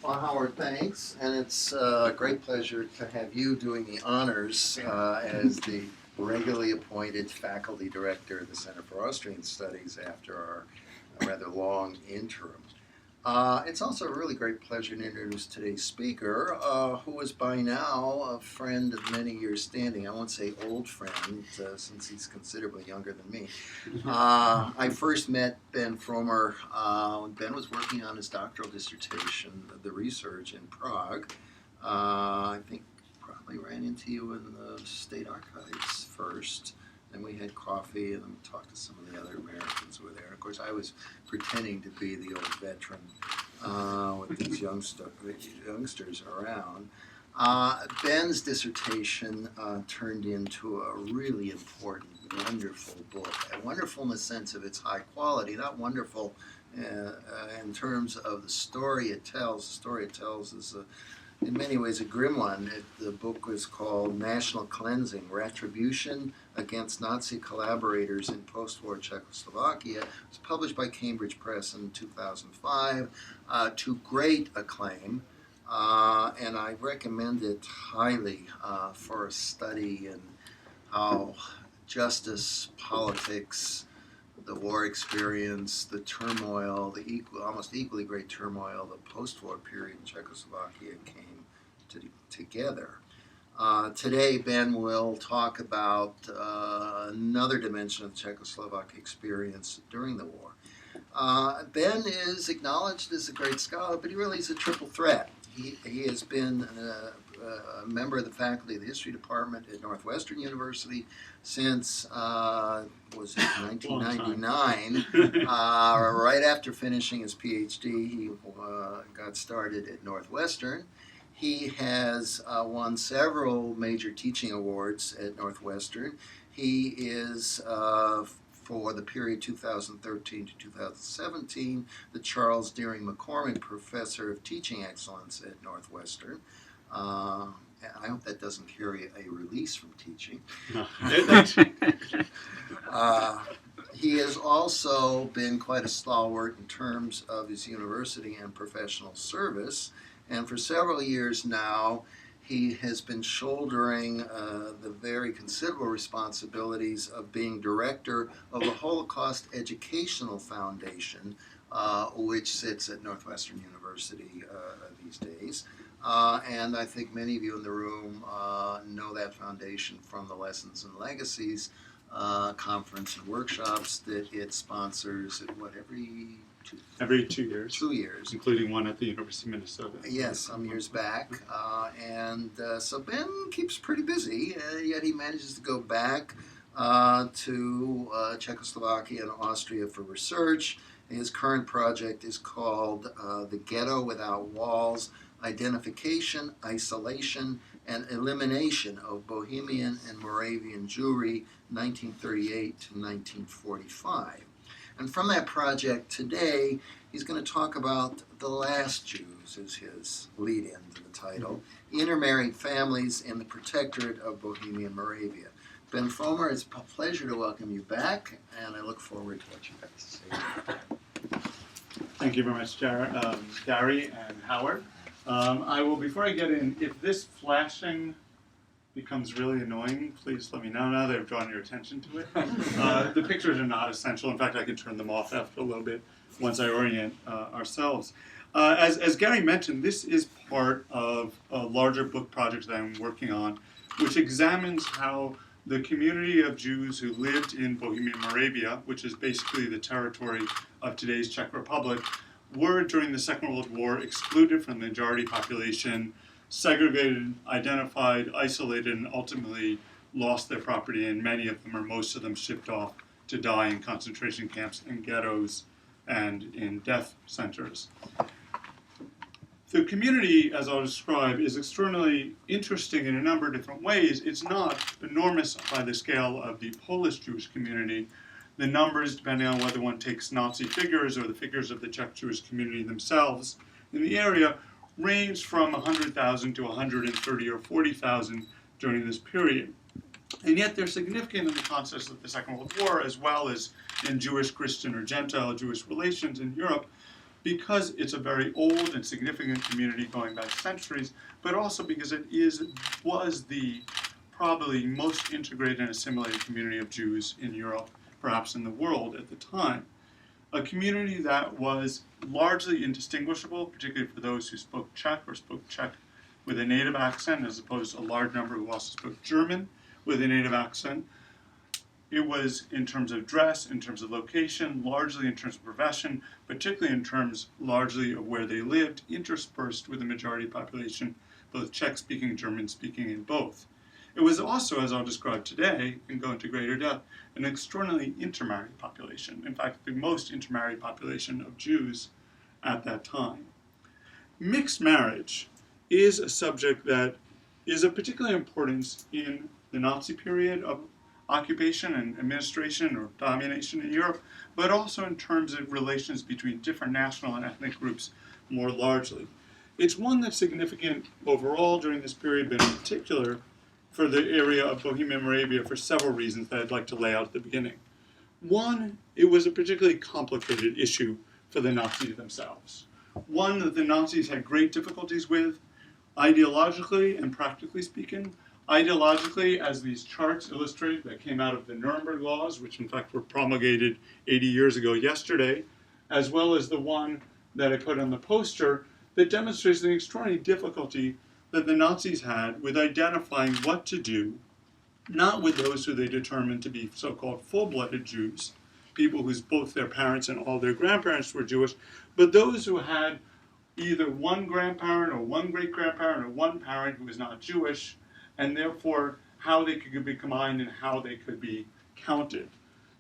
Well, Howard, thanks. And it's a great pleasure to have you doing the honors as the regularly appointed faculty director of the Center for Austrian Studies after our rather long interim. It's also a really great pleasure to introduce today's speaker, who is by now a friend of many years standing. I won't say old friend, since he's considerably younger than me. I first met Ben Fromer when Ben was working on his doctoral dissertation, the research in Prague. I think probably ran into you in the State Archives first. Then we had coffee and then talked to some of the other Americans who were there. Of course, I was pretending to be the old veteran with these youngsters around. Ben's dissertation turned into a really important, wonderful book. And wonderful in the sense of its high quality, not wonderful in terms of the story it tells. The story it tells is in many ways a grim one. The book was called National Cleansing, Retribution Against Nazi Collaborators in Post-War Czechoslovakia. It was published by Cambridge Press in 2005 to great acclaim. And I recommend it highly for a study in how justice, politics, the war experience, the turmoil, the almost equally great turmoil of the post-war period in Czechoslovakia came together. Today, Ben will talk about another dimension of the Czechoslovak experience during the war. Ben is acknowledged as a great scholar, but he really is a triple threat. He has been a member of the faculty of the history department at Northwestern University since, was it 1999? Right after finishing his PhD, he got started at Northwestern. He has won several major teaching awards at Northwestern. He is, for the period 2013 to 2017, the Charles Deering McCormick Professor of Teaching Excellence at Northwestern. I hope that doesn't carry a release from teaching. He has also been quite a stalwart in terms of his university and professional service, and for several years now, he has been shouldering the very considerable responsibilities of being director of the Holocaust Educational Foundation, which sits at Northwestern University these days. And I think many of you in the room know that foundation from the Lessons and Legacies conference and workshops that it sponsors at every 2 years. 2 years. Including one at the University of Minnesota. Yes, some years back. So Ben keeps pretty busy, yet he manages to go back to Czechoslovakia and Austria for research. His current project is called The Ghetto Without Walls, Identification, Isolation, and Elimination of Bohemian and Moravian Jewry, 1938 to 1945. And from that project today, he's going to talk about The Last Jews, is his lead-in to the title, Intermarried Families in the Protectorate of Bohemia and Moravia. Ben Fromer, it's a pleasure to welcome you back, and I look forward to what you have to say. Thank you very much, Gary and Howard. I will, before I get in, if this flashing becomes really annoying, please let me know now that I've drawn your attention to it. The pictures are not essential. In fact, I can turn them off after a little bit once I orient ourselves. As Gary mentioned, this is part of a larger book project that I'm working on, which examines how the community of Jews who lived in Bohemia and Moravia, which is basically the territory of today's Czech Republic, were during the Second World War excluded from the majority population, segregated, identified, isolated, and ultimately lost their property, and many of them, or most of them, shipped off to die in concentration camps and ghettos and in death centers. The community, as I'll describe, is extraordinarily interesting in a number of different ways. It's not enormous by the scale of the Polish Jewish community. The numbers, depending on whether one takes Nazi figures or the figures of the Czech Jewish community themselves in the area, range from 100,000 to 130 or 40,000 during this period. And yet they're significant in the context of the Second World War, as well as in Jewish, Christian, or Gentile Jewish relations in Europe, because it's a very old and significant community going back centuries, but also because it was the probably most integrated and assimilated community of Jews in Europe, perhaps in the world at the time. A community that was largely indistinguishable, particularly for those who spoke Czech or spoke Czech with a native accent, as opposed to a large number who also spoke German with a native accent. It was, in terms of dress, in terms of location, largely in terms of profession, particularly in terms largely of where they lived, interspersed with the majority population, both Czech-speaking, German-speaking, in both. It was also, as I'll describe today, and go into greater depth, an extraordinarily intermarried population. In fact, the most intermarried population of Jews at that time. Mixed marriage is a subject that is of particular importance in the Nazi period of occupation and administration or domination in Europe, but also in terms of relations between different national and ethnic groups more largely. It's one that's significant overall during this period, but in particular for the area of Bohemia and Moravia for several reasons that I'd like to lay out at the beginning. One, it was a particularly complicated issue for the Nazis themselves. One that the Nazis had great difficulties with, ideologically and practically speaking. Ideologically, as these charts illustrate that came out of the Nuremberg laws, which in fact were promulgated 80 years ago yesterday, as well as the one that I put on the poster that demonstrates the extraordinary difficulty that the Nazis had with identifying what to do, not with those who they determined to be so-called full-blooded Jews, people whose both their parents and all their grandparents were Jewish, but those who had either one grandparent or one great-grandparent or one parent who was not Jewish, and therefore how they could be combined and how they could be counted.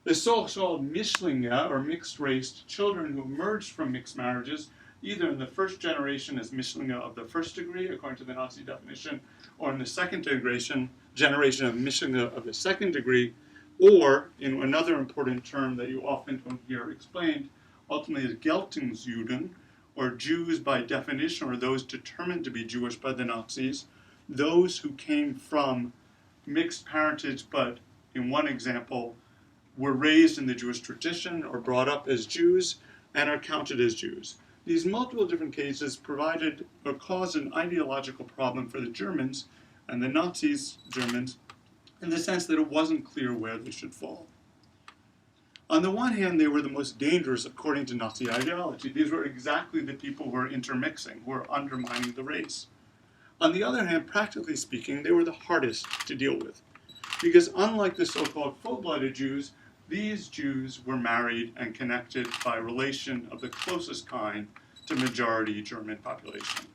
The so-called Mischlinge, or mixed-race children who emerged from mixed marriages, either in the first generation as Mischlinge of the first degree, according to the Nazi definition, or in the second generation of Mischlinge of the second degree, or, in another important term that you often don't hear explained, ultimately as Geltungsjuden, or Jews by definition, or those determined to be Jewish by the Nazis, those who came from mixed parentage, but in one example, were raised in the Jewish tradition or brought up as Jews and are counted as Jews. These multiple different cases provided or caused an ideological problem for the Germans and the Nazis, Germans, in the sense that it wasn't clear where they should fall. On the one hand, they were the most dangerous according to Nazi ideology. These were exactly the people who were intermixing, who were undermining the race. On the other hand, practically speaking, they were the hardest to deal with. Because unlike the so-called full-blooded Jews, these Jews were married and connected by relation of the closest kind to majority German population.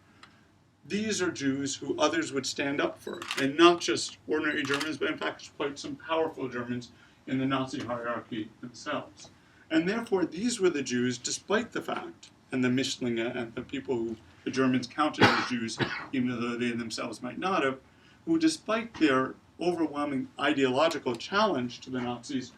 These are Jews who others would stand up for, and not just ordinary Germans, but in fact quite some powerful Germans in the Nazi hierarchy themselves. And therefore, these were the Jews, despite the fact, and the Mischlinge and the people who the Germans counted as Jews, even though they themselves might not have, who despite their overwhelming ideological challenge to the Nazis,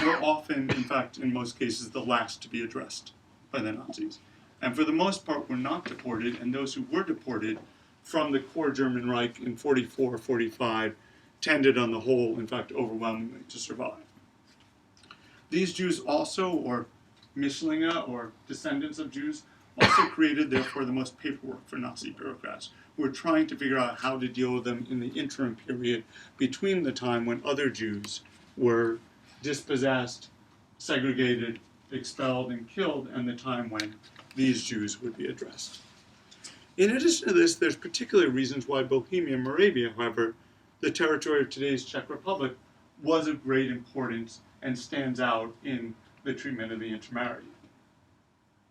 were often, in fact, in most cases, the last to be addressed by the Nazis. And for the most part were not deported, and those who were deported from the core German Reich in 44, 45, tended on the whole, in fact, overwhelmingly to survive. These Jews also, or Mischlinge, or descendants of Jews, also created, therefore, the most paperwork for Nazi bureaucrats, who were trying to figure out how to deal with them in the interim period between the time when other Jews were dispossessed, segregated, expelled, and killed, and the time when these Jews would be addressed. In addition to this, there's particular reasons why Bohemia and Moravia, however, the territory of today's Czech Republic, was of great importance and stands out in the treatment of the intermarried.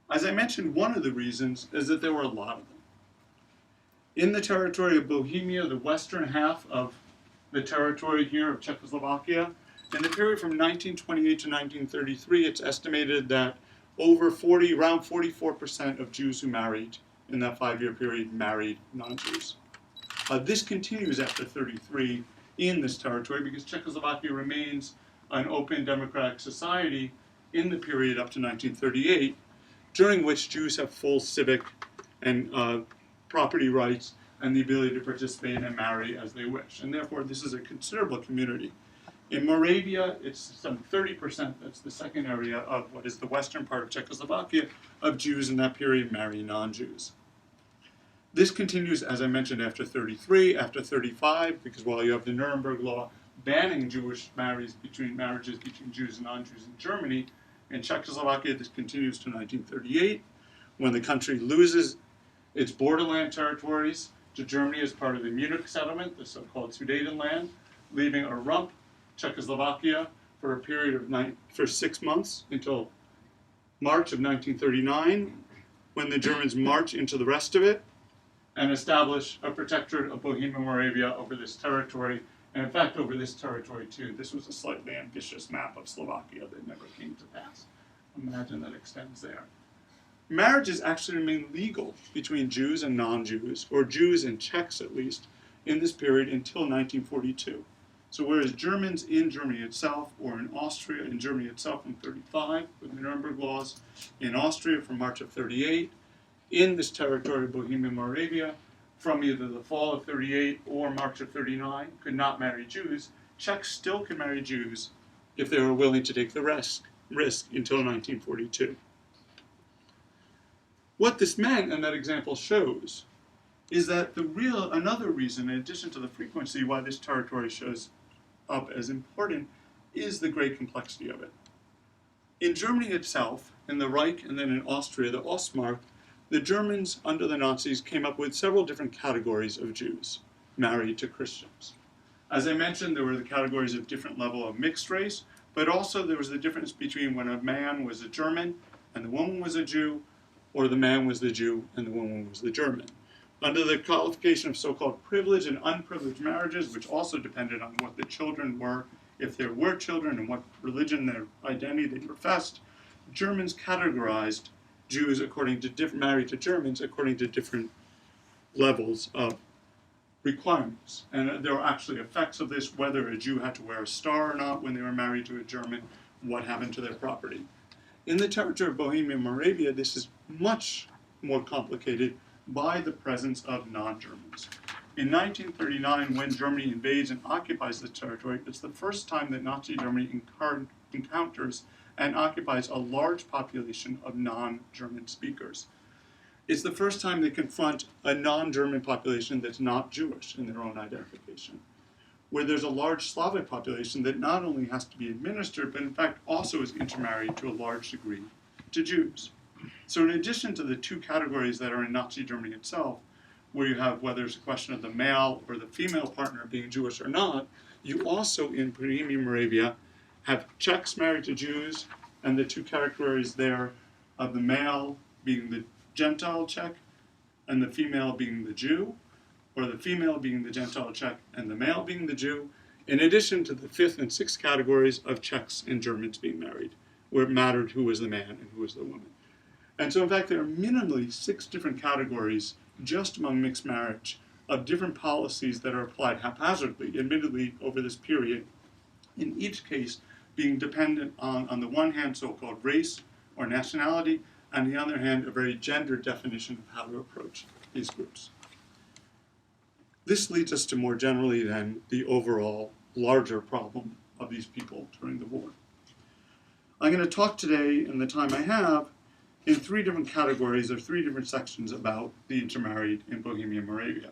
As I mentioned, one of the reasons is that there were a lot of them. In the territory of Bohemia, the western half of the territory here of Czechoslovakia, in the period from 1928 to 1933, it's estimated that around 44% of Jews who married in that 5-year period married non-Jews. This continues after 33 in this territory because Czechoslovakia remains an open democratic society in the period up to 1938, during which Jews have full civic and property rights and the ability to participate and marry as they wish. And therefore, this is a considerable community. In Moravia, it's some 30%, that's the second area of what is the western part of Czechoslovakia, of Jews in that period marry non-Jews. This continues, as I mentioned, after 33, after 35, because while you have the Nuremberg law banning Jewish marriages between Jews and non-Jews in Germany, in Czechoslovakia this continues to 1938, when the country loses its borderland territories to Germany as part of the Munich settlement, the so-called Sudetenland, leaving a rump Czechoslovakia for a period of 6 months until March of 1939, when the Germans march into the rest of it and establish a protectorate of Bohemia and Moravia over this territory, and in fact over this territory too. This was a slightly ambitious map of Slovakia that never came to pass. Imagine that extends there. Marriages actually remain legal between Jews and non-Jews, or Jews and Czechs at least, in this period until 1942. So whereas Germans in Germany itself, or in Austria in Germany itself from 35 with the Nuremberg laws, in Austria from March of 38, in this territory of Bohemia and Moravia, from either the fall of 38 or March of 39, could not marry Jews, Czechs still could marry Jews if they were willing to take the risk until 1942. What this meant, and that example shows, is that another reason, in addition to the frequency, why this territory shows up as important, is the great complexity of it. In Germany itself, in the Reich and then in Austria, the Ostmark, the Germans under the Nazis came up with several different categories of Jews married to Christians. As I mentioned, there were the categories of different level of mixed race, but also there was the difference between when a man was a German and the woman was a Jew, or the man was the Jew and the woman was the German. Under the qualification of so-called privileged and unprivileged marriages, which also depended on what the children were, if there were children, and what religion, their identity they professed, Germans categorized Jews married to Germans according to different levels of requirements. And there were actually effects of this, whether a Jew had to wear a star or not when they were married to a German, what happened to their property. In the territory of Bohemia and Moravia, this is much more complicated by the presence of non-Germans. In 1939, when Germany invades and occupies the territory, it's the first time that Nazi Germany encounters and occupies a large population of non-German speakers. It's the first time they confront a non-German population that's not Jewish in their own identification, where there's a large Slavic population that not only has to be administered, but in fact also is intermarried to a large degree to Jews. So in addition to the two categories that are in Nazi Germany itself, where you have whether it's a question of the male or the female partner being Jewish or not, you also in Bohemia and Moravia have Czechs married to Jews, and the two categories there of the male being the Gentile Czech and the female being the Jew, or the female being the Gentile Czech and the male being the Jew, in addition to the fifth and sixth categories of Czechs and Germans being married, where it mattered who was the man and who was the woman. And so in fact there are minimally 6 different categories just among mixed marriage of different policies that are applied haphazardly, admittedly over this period, in each case being dependent on the one hand, so-called race or nationality, on the other hand, a very gendered definition of how to approach these groups. This leads us to more generally then the overall larger problem of these people during the war. I'm going to talk today, in the time I have, in 3 different categories or 3 different sections about the intermarried in Bohemia and Moravia.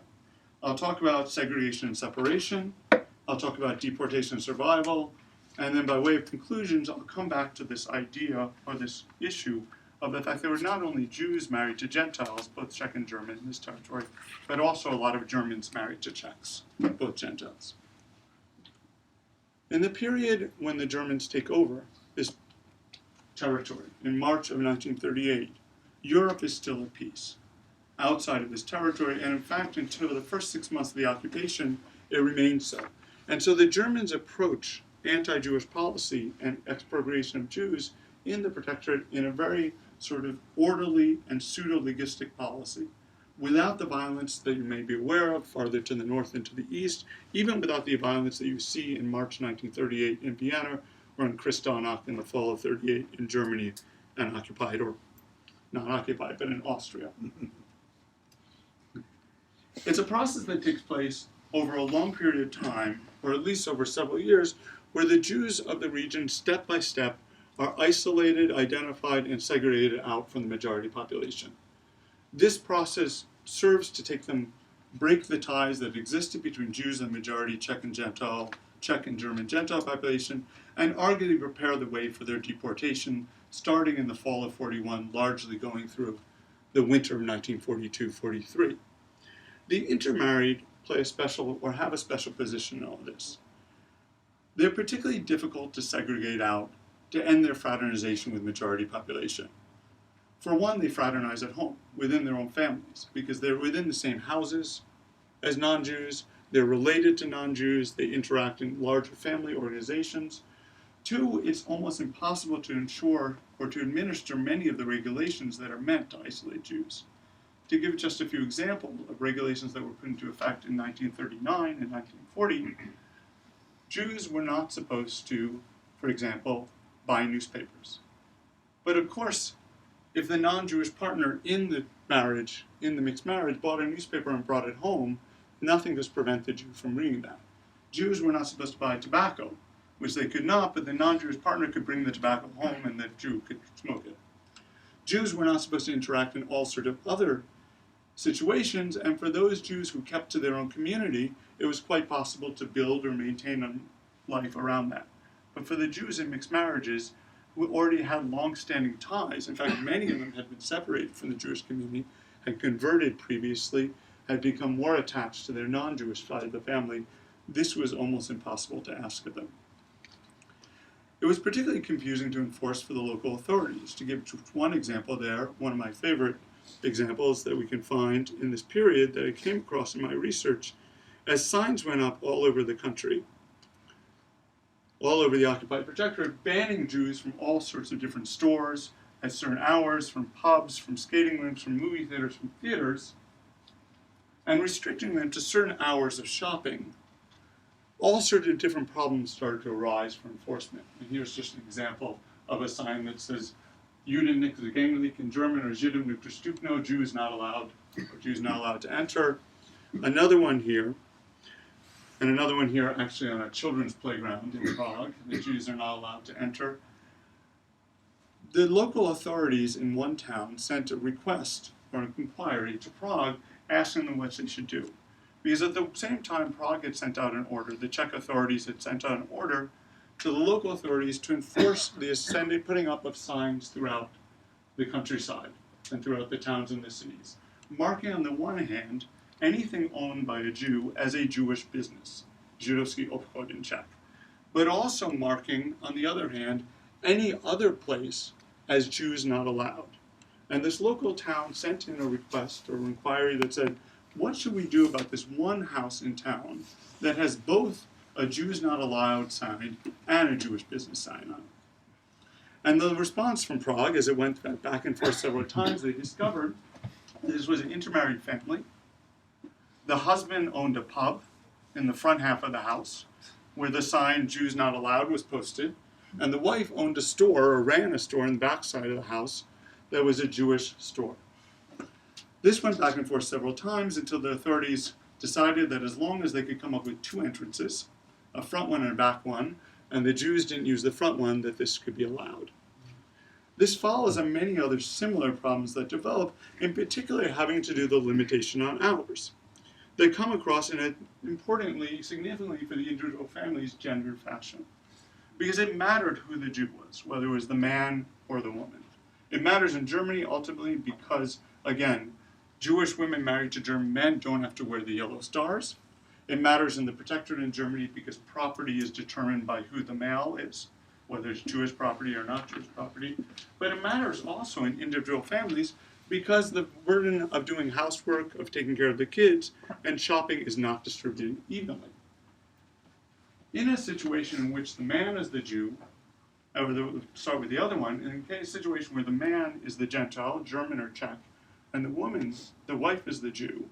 I'll talk about segregation and separation, I'll talk about deportation and survival, and then by way of conclusions, I'll come back to this idea or this issue of the fact there were not only Jews married to Gentiles, both Czech and German in this territory, but also a lot of Germans married to Czechs, both Gentiles. In the period when the Germans take over this territory, in March of 1938, Europe is still at peace outside of this territory, and in fact, until the first 6 months of the occupation, it remained so. And so the Germans approach anti-Jewish policy and expropriation of Jews in the Protectorate in a very sort of orderly and pseudo-legistic policy, without the violence that you may be aware of farther to the north and to the east, even without the violence that you see in March 1938 in Vienna, or in Kristallnacht in the fall of 38 in Germany and occupied, or not occupied, but in Austria. It's a process that takes place over a long period of time, or at least over several years, where the Jews of the region, step by step, are isolated, identified, and segregated out from the majority population. This process serves to break the ties that existed between Jews and the majority Czech and German Gentile population, and arguably prepare the way for their deportation, starting in the fall of 41, largely going through the winter of 1942-43. The intermarried play have a special position in all this. They're particularly difficult to segregate out to end their fraternization with majority population. For one, they fraternize at home, within their own families, because they're within the same houses as non-Jews, they're related to non-Jews, they interact in larger family organizations. Two, it's almost impossible to ensure or to administer many of the regulations that are meant to isolate Jews. To give just a few examples of regulations that were put into effect in 1939 and 1940, Jews were not supposed to, for example, buy newspapers. But of course, if the non-Jewish partner in the mixed marriage, bought a newspaper and brought it home, nothing does prevent the Jew from reading that. Jews were not supposed to buy tobacco, which they could not, but the non-Jewish partner could bring the tobacco home and the Jew could smoke it. Jews were not supposed to interact in all sorts of other situations, and for those Jews who kept to their own community, it was quite possible to build or maintain a life around that. But for the Jews in mixed marriages, who already had long-standing ties, in fact, many of them had been separated from the Jewish community, had converted previously, had become more attached to their non-Jewish side of the family, this was almost impossible to ask of them. It was particularly confusing to enforce for the local authorities. To give one example there, one of my favorite examples that we can find in this period that I came across in my research, as signs went up all over the country, all over the occupied protectorate, banning Jews from all sorts of different stores at certain hours, from pubs, from skating rinks, from movie theaters, from theaters, and restricting them to certain hours of shopping. All sorts of different problems started to arise for enforcement. And here's just an example of a sign that says, Juden nicht zugänglich in German, or Juden nicht dostupno, Jews not allowed, or Jews not allowed to enter. Another one here, and another one here actually on a children's playground in Prague. The Jews are not allowed to enter. The local authorities in one town sent a request or an inquiry to Prague asking them what they should do. Because at the same time Prague had sent out an order, the Czech authorities had sent out an order to the local authorities to enforce the putting up of signs throughout the countryside and throughout the towns and the cities, marking on the one hand anything owned by a Jew as a Jewish business, Židovský obchod in Czech, but also marking, on the other hand, any other place as Jews not allowed. And this local town sent in a request or inquiry that said, what should we do about this one house in town that has both a Jews not allowed sign and a Jewish business sign on it? And the response from Prague, as it went back and forth several times, they discovered this was an intermarried family. The husband owned a pub in the front half of the house where the sign Jews not allowed was posted, and the wife owned a store or ran a store in the back side of the house that was a Jewish store. This went back and forth several times until the authorities decided that as long as they could come up with two entrances, a front one and a back one, and the Jews didn't use the front one, that this could be allowed. This follows on many other similar problems that develop, in particular having to do with the limitation on hours. They come across in an importantly, significantly for the individual families, gendered fashion. Because it mattered who the Jew was, whether it was the man or the woman. It matters in Germany ultimately because, again, Jewish women married to German men don't have to wear the yellow stars. It matters in the Protectorate in Germany because property is determined by who the male is, whether it's Jewish property or not Jewish property. But it matters also in individual families because the burden of doing housework, of taking care of the kids, and shopping is not distributed evenly. In a situation in which the man is the Jew, start with the other one, in a situation where the man is the Gentile, German or Czech, and the wife is the Jew,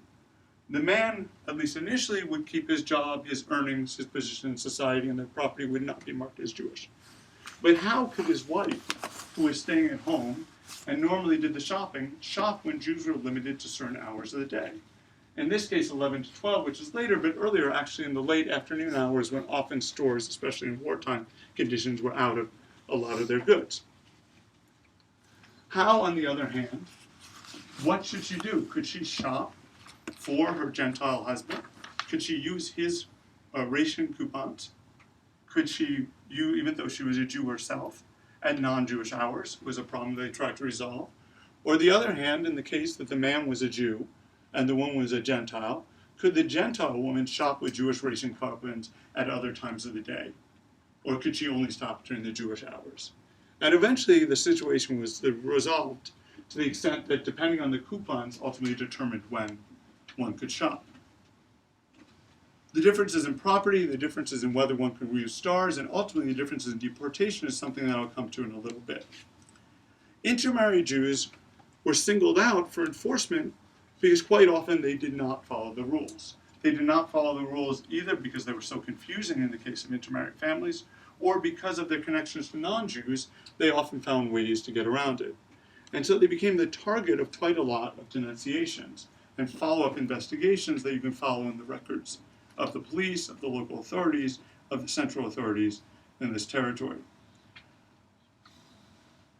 the man, at least initially, would keep his job, his earnings, his position in society, and the property would not be marked as Jewish. But how could his wife, who was staying at home and normally did the shopping, shop when Jews were limited to certain hours of the day? In this case, 11 to 12, which is later, but earlier, actually in the late afternoon hours when often stores, especially in wartime conditions, were out of a lot of their goods. How, on the other hand, what should she do? Could she shop for her Gentile husband? Could she use his ration coupons? Could she, even though she was a Jew herself, at non-Jewish hours, was a problem they tried to resolve? Or the other hand, in the case that the man was a Jew and the woman was a Gentile, could the Gentile woman shop with Jewish ration coupons at other times of the day? Or could she only stop during the Jewish hours? And eventually the situation was resolved to the extent that depending on the coupons ultimately determined when one could shop. The differences in property, the differences in whether one could use stars, and ultimately the differences in deportation is something that I'll come to in a little bit. Intermarried Jews were singled out for enforcement because quite often they did not follow the rules. They did not follow the rules either because they were so confusing in the case of intermarried families, or because of their connections to non-Jews, they often found ways to get around it. And so they became the target of quite a lot of denunciations and follow-up investigations that you can follow in the records of the police, of the local authorities, of the central authorities in this territory.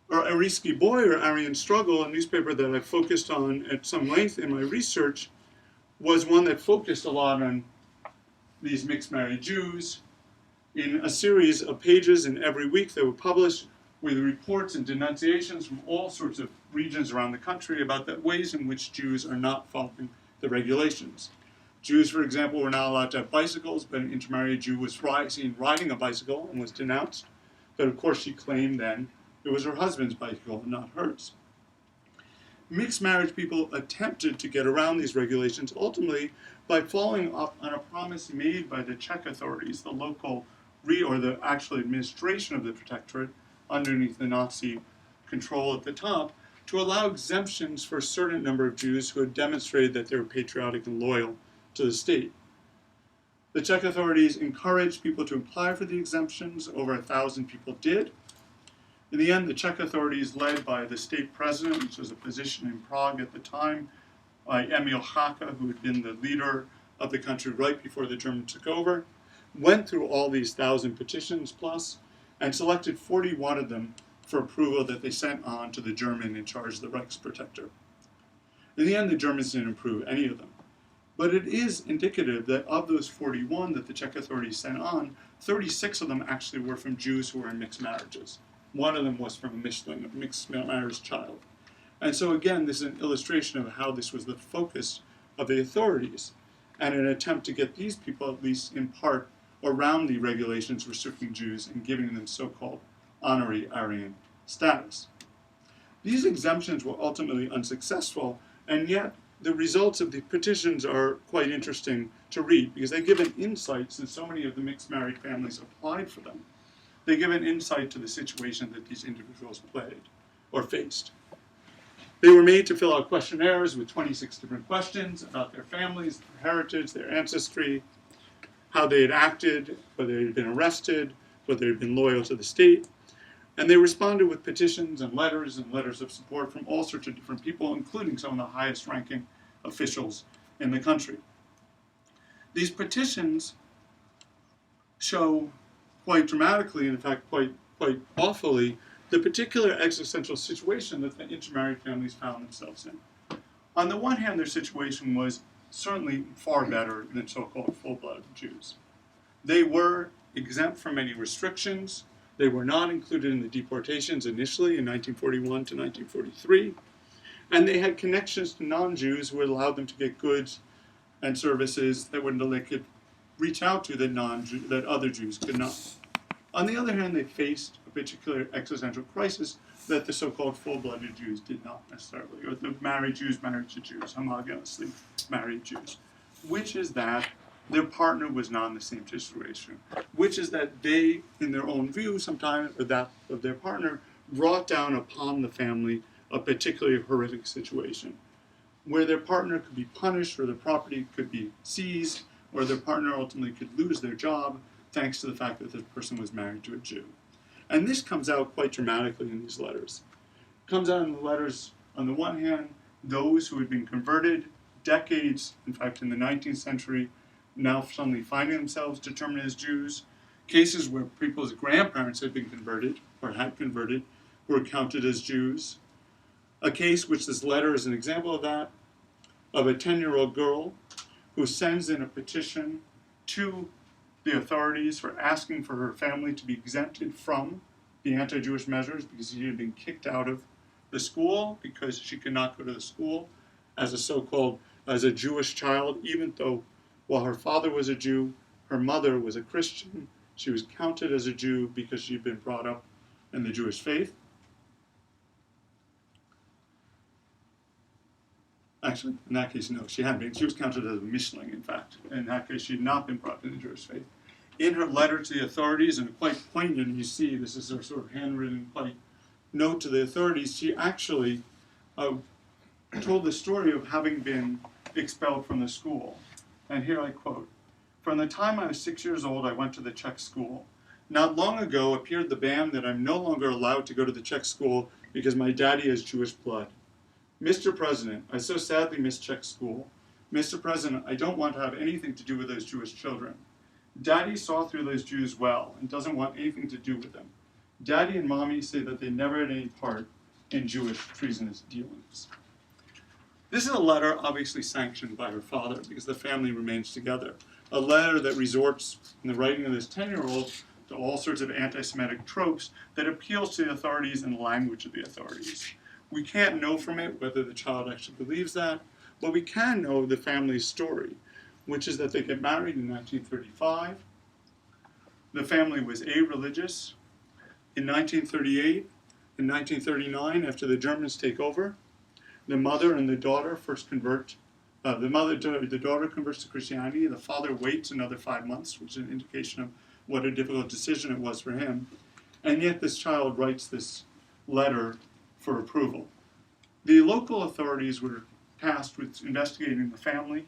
Ariski Boy, or Aryan Struggle, a newspaper that I focused on at some length in my research, was one that focused a lot on these mixed-married Jews in a series of pages in every week that were published with reports and denunciations from all sorts of regions around the country about the ways in which Jews are not following the regulations. Jews, for example, were not allowed to have bicycles, but an intermarried Jew was seen riding a bicycle and was denounced. But of course she claimed then it was her husband's bicycle and not hers. Mixed marriage people attempted to get around these regulations ultimately by following up on a promise made by the Czech authorities, the local or the actual administration of the Protectorate underneath the Nazi control at the top, to allow exemptions for a certain number of Jews who had demonstrated that they were patriotic and loyal to the state. The Czech authorities encouraged people to apply for the exemptions. Over 1,000 people did. In the end, the Czech authorities, led by the state president, which was a position in Prague at the time, by Emil Haka, who had been the leader of the country right before the Germans took over, went through all these 1,000 petitions plus and selected 41 of them for approval that they sent on to the German in charge of the Reichsprotector. In the end, the Germans didn't approve any of them. But it is indicative that of those 41 that the Czech authorities sent on, 36 of them actually were from Jews who were in mixed marriages. One of them was from a mixed marriage child. And so again, this is an illustration of how this was the focus of the authorities and an attempt to get these people, at least in part, around the regulations restricting Jews and giving them so-called honorary Aryan status. These exemptions were ultimately unsuccessful, and yet the results of the petitions are quite interesting to read because they give an insight, since so many of the mixed married families applied for them, they give an insight to the situation that these individuals played or faced. They were made to fill out questionnaires with 26 different questions about their families, their heritage, their ancestry, how they had acted, whether they had been arrested, whether they had been loyal to the state. And they responded with petitions and letters of support from all sorts of different people, including some of the highest ranking officials in the country. These petitions show quite dramatically, and in fact quite awfully, the particular existential situation that the intermarried families found themselves in. On the one hand, their situation was certainly far better than so-called full-blooded Jews. They were exempt from any restrictions. They were not included in the deportations initially in 1941 to 1943. And they had connections to non-Jews who would allow them to get goods and services that they could reach out to that other Jews could not. On the other hand, they faced a particular existential crisis that the so-called full-blooded Jews did not necessarily, or the married Jews married to Jews, homogeneously married Jews, which is that their partner was not in the same situation, which is that they, in their own view, sometimes, or that of their partner, brought down upon the family a particularly horrific situation, where their partner could be punished, or their property could be seized, or their partner ultimately could lose their job, thanks to the fact that this person was married to a Jew. And this comes out quite dramatically in these letters. It comes out in the letters, on the one hand, those who had been converted decades, in fact in the 19th century, now suddenly finding themselves determined as Jews. Cases where people's grandparents had been converted, or had converted, were counted as Jews. A case which this letter is an example of that, of a 10-year-old girl who sends in a petition to the authorities for asking for her family to be exempted from the anti-Jewish measures because she had been kicked out of the school because she could not go to the school as a Jewish child, even though while her father was a Jew, her mother was a Christian. She was counted as a Jew because she'd been brought up in the Jewish faith. Actually, in that case, no, she hadn't been. She was counted as a Mishling, in fact. In that case, she had not been brought up in the Jewish faith. In her letter to the authorities, and quite poignant, you see, this is her sort of handwritten note to the authorities, she actually told the story of having been expelled from the school. And here I quote, "From the time I was 6 years old, I went to the Czech school. Not long ago appeared the ban that I'm no longer allowed to go to the Czech school because my daddy has Jewish blood. Mr. President, I so sadly miss Czech school. Mr. President, I don't want to have anything to do with those Jewish children. Daddy saw through those Jews well and doesn't want anything to do with them. Daddy and Mommy say that they never had any part in Jewish treasonous dealings." This is a letter obviously sanctioned by her father because the family remains together. A letter that resorts, in the writing of this 10-year-old, to all sorts of anti-Semitic tropes that appeals to the authorities and the language of the authorities. We can't know from it whether the child actually believes that, but we can know the family's story, which is that they get married in 1935. The family was a-religious. In 1938, in 1939, after the Germans take over, the mother and the daughter first convert. The daughter converts to Christianity. The father waits another 5 months, which is an indication of what a difficult decision it was for him. And yet this child writes this letter for approval. The local authorities were tasked with investigating the family,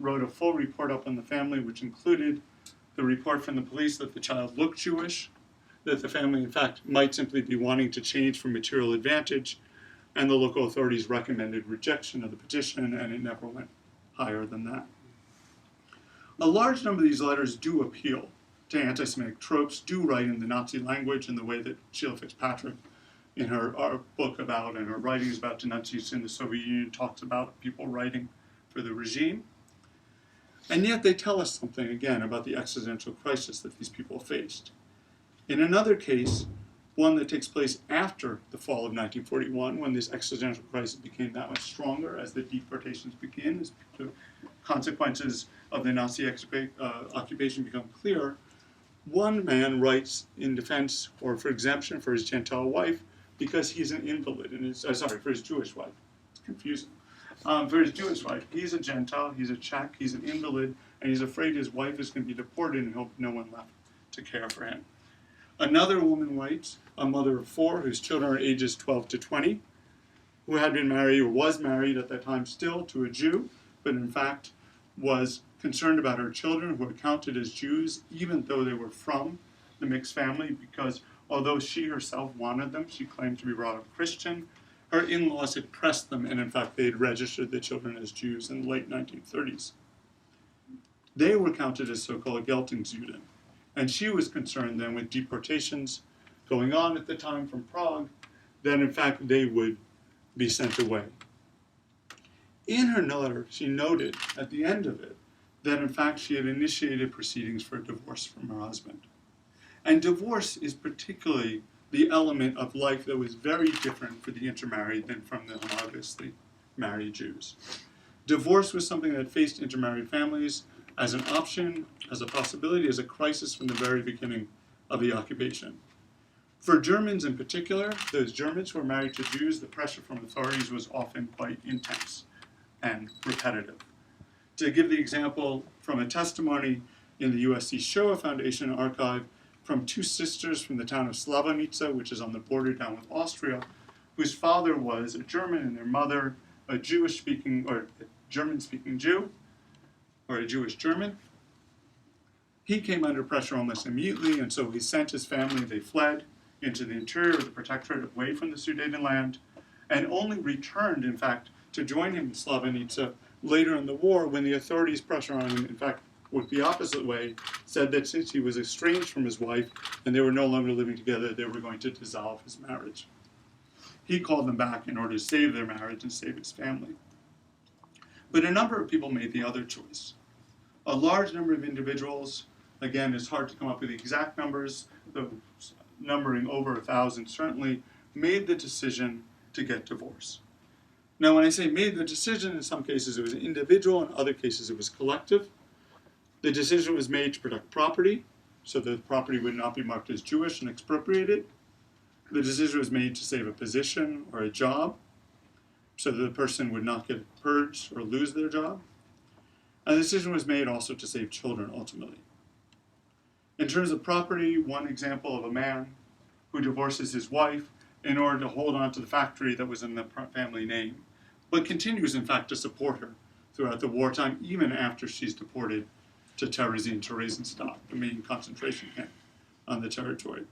wrote a full report up on the family, which included the report from the police that the child looked Jewish, that the family, in fact, might simply be wanting to change for material advantage, and the local authorities recommended rejection of the petition, and it never went higher than that. A large number of these letters do appeal to anti-Semitic tropes, do write in the Nazi language in the way that Sheila Fitzpatrick, in her book about and her writings about denunciations in the Soviet Union, talks about people writing for the regime. And yet they tell us something, again, about the existential crisis that these people faced. In another case, one that takes place after the fall of 1941, when this existential crisis became that much stronger as the deportations begin, as the consequences of the Nazi occupation become clear, one man writes in defense or for exemption for his Gentile wife because he's an invalid, and for his Jewish wife. It's confusing. For his Jewish wife, he's a Gentile, he's a Czech, he's an invalid, and he's afraid his wife is going to be deported and he'll have no one left to care for him. Another woman writes, a mother of 4 whose children are ages 12 to 20, who had been married or was married at that time still to a Jew, but in fact was concerned about her children who were counted as Jews even though they were from the mixed family, because although she herself wanted them, she claimed to be brought up Christian, her in-laws had pressed them, and in fact they had registered the children as Jews in the late 1930s. They were counted as so-called Geltungsjuden, and she was concerned then with deportations going on at the time from Prague, that in fact they would be sent away. In her letter, she noted at the end of it that in fact she had initiated proceedings for a divorce from her husband. And divorce is particularly the element of life that was very different for the intermarried than from the homogamously married Jews. Divorce was something that faced intermarried families as an option, as a possibility, as a crisis from the very beginning of the occupation. For Germans in particular, those Germans who were married to Jews, the pressure from authorities was often quite intense and repetitive. To give the example from a testimony in the USC Shoah Foundation archive from 2 sisters from the town of Slavonice, which is on the border down with Austria, whose father was a German and their mother a Jewish-speaking or a German-speaking Jew, or a Jewish German. He came under pressure almost immediately, and so he sent his family, they fled into the interior of the Protectorate away from the Sudetenland, and only returned, in fact, to join him in Slavnica later in the war, when the authorities pressure on him, in fact, worked the opposite way, said that since he was estranged from his wife and they were no longer living together, they were going to dissolve his marriage. He called them back in order to save their marriage and save his family. But a number of people made the other choice. A large number of individuals, again, it's hard to come up with the exact numbers, the numbering over 1,000 certainly, made the decision to get divorced. Now, when I say made the decision, in some cases it was individual, in other cases it was collective. The decision was made to protect property, so that the property would not be marked as Jewish and expropriated. The decision was made to save a position or a job, so that the person would not get purged or lose their job. And the decision was made also to save children, ultimately. In terms of property, one example of a man who divorces his wife in order to hold on to the factory that was in the family name, but continues, in fact, to support her throughout the wartime, even after she's deported to Theresienstadt, the main concentration camp on the territory.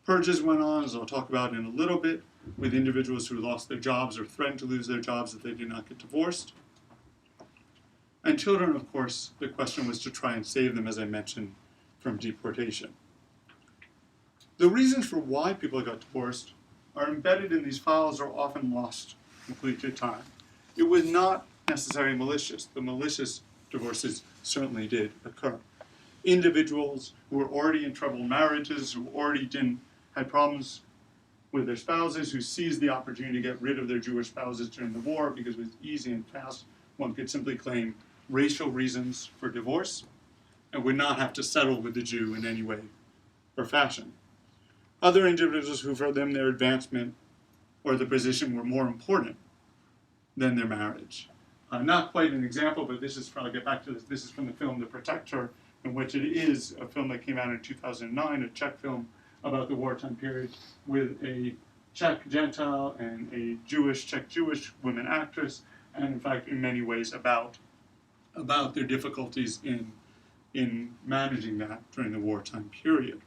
Purges went on, as I'll talk about in a little bit, with individuals who lost their jobs or threatened to lose their jobs if they did not get divorced. And children, of course, the question was to try and save them, as I mentioned, from deportation. The reasons for why people got divorced are embedded in these files or often lost completely to time. It was not necessarily malicious. The malicious divorces certainly did occur. Individuals who were already in troubled marriages, who already had problems with their spouses, who seized the opportunity to get rid of their Jewish spouses during the war because it was easy and fast. One could simply claim racial reasons for divorce and would not have to settle with the Jew in any way or fashion. Other individuals who, for them, their advancement or the position were more important than their marriage. Not quite an example, but this is from, I'll get back to this. This is from the film The Protectorate, in which it is a film that came out in 2009, a Czech film about the wartime period, with a Czech Gentile and a Czech Jewish woman actress, and in fact, in many ways, about their difficulties in managing that during the wartime period.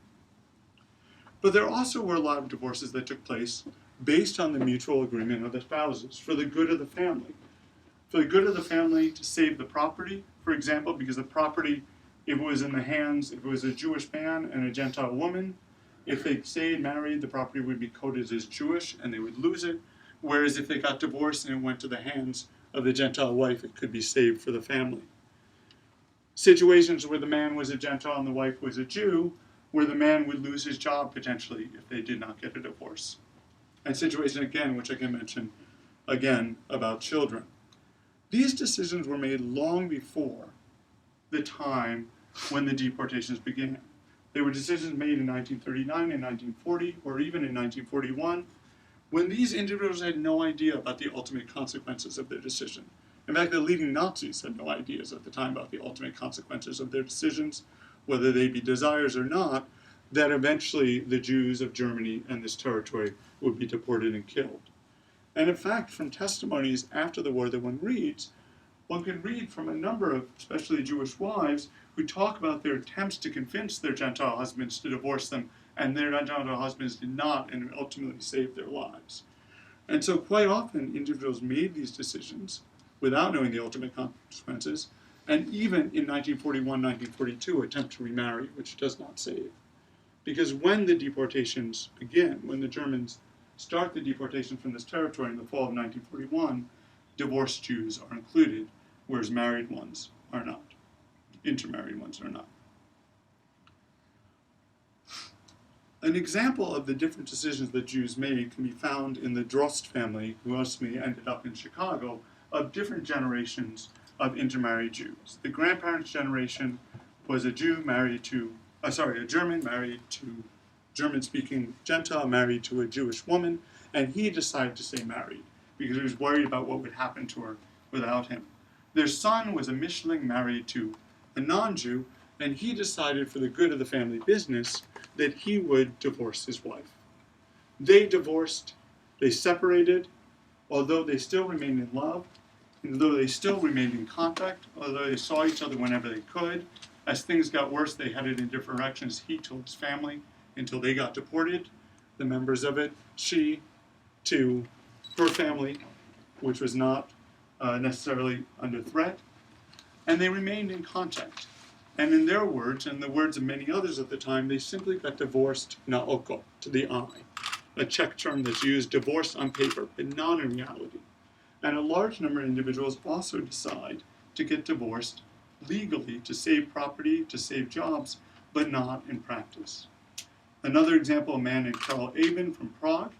But there also were a lot of divorces that took place based on the mutual agreement of the spouses, for the good of the family. For the good of the family, to save the property, for example, because the property, if it was in the hands, if it was a Jewish man and a Gentile woman, if they stayed married, the property would be coded as Jewish and they would lose it. Whereas if they got divorced and it went to the hands of the Gentile wife, it could be saved for the family. Situations where the man was a Gentile and the wife was a Jew, where the man would lose his job potentially if they did not get a divorce. And situation again, which I can mention again about children. These decisions were made long before the time when the deportations began. They were decisions made in 1939 and 1940, or even in 1941, when these individuals had no idea about the ultimate consequences of their decision. In fact, the leading Nazis had no ideas at the time about the ultimate consequences of their decisions, whether they be desires or not, that eventually the Jews of Germany and this territory would be deported and killed. And in fact, from testimonies after the war that one can read from a number of, especially Jewish wives, who talk about their attempts to convince their Gentile husbands to divorce them, and their Gentile husbands did not, and ultimately saved their lives. And so quite often, individuals made these decisions without knowing the ultimate consequences, and even in 1941, 1942, attempt to remarry, which does not save. Because when the deportations begin, when the Germans start the deportation from this territory in the fall of 1941, divorced Jews are included, whereas married ones are not. Intermarried ones are not. An example of the different decisions that Jews made can be found in the Drost family, who ultimately ended up in Chicago, of different generations of intermarried Jews. The grandparents' generation was a German married to German-speaking Gentile married to a Jewish woman, and he decided to stay married because he was worried about what would happen to her without him. Their son was a Mischling married to a non-Jew, and he decided for the good of the family business that he would divorce his wife. They divorced, they separated, although they still remained in love, although they still remained in contact, although they saw each other whenever they could. As things got worse, they headed in different directions, he to his family, until they got deported, the members of it, she to her family, which was not necessarily under threat, and they remained in contact. And in their words, and the words of many others at the time, they simply got divorced na oko, to the eye, a Czech term that's used, divorced on paper, but not in reality. And a large number of individuals also decide to get divorced legally to save property, to save jobs, but not in practice. Another example, a man named Karl Eben from Prague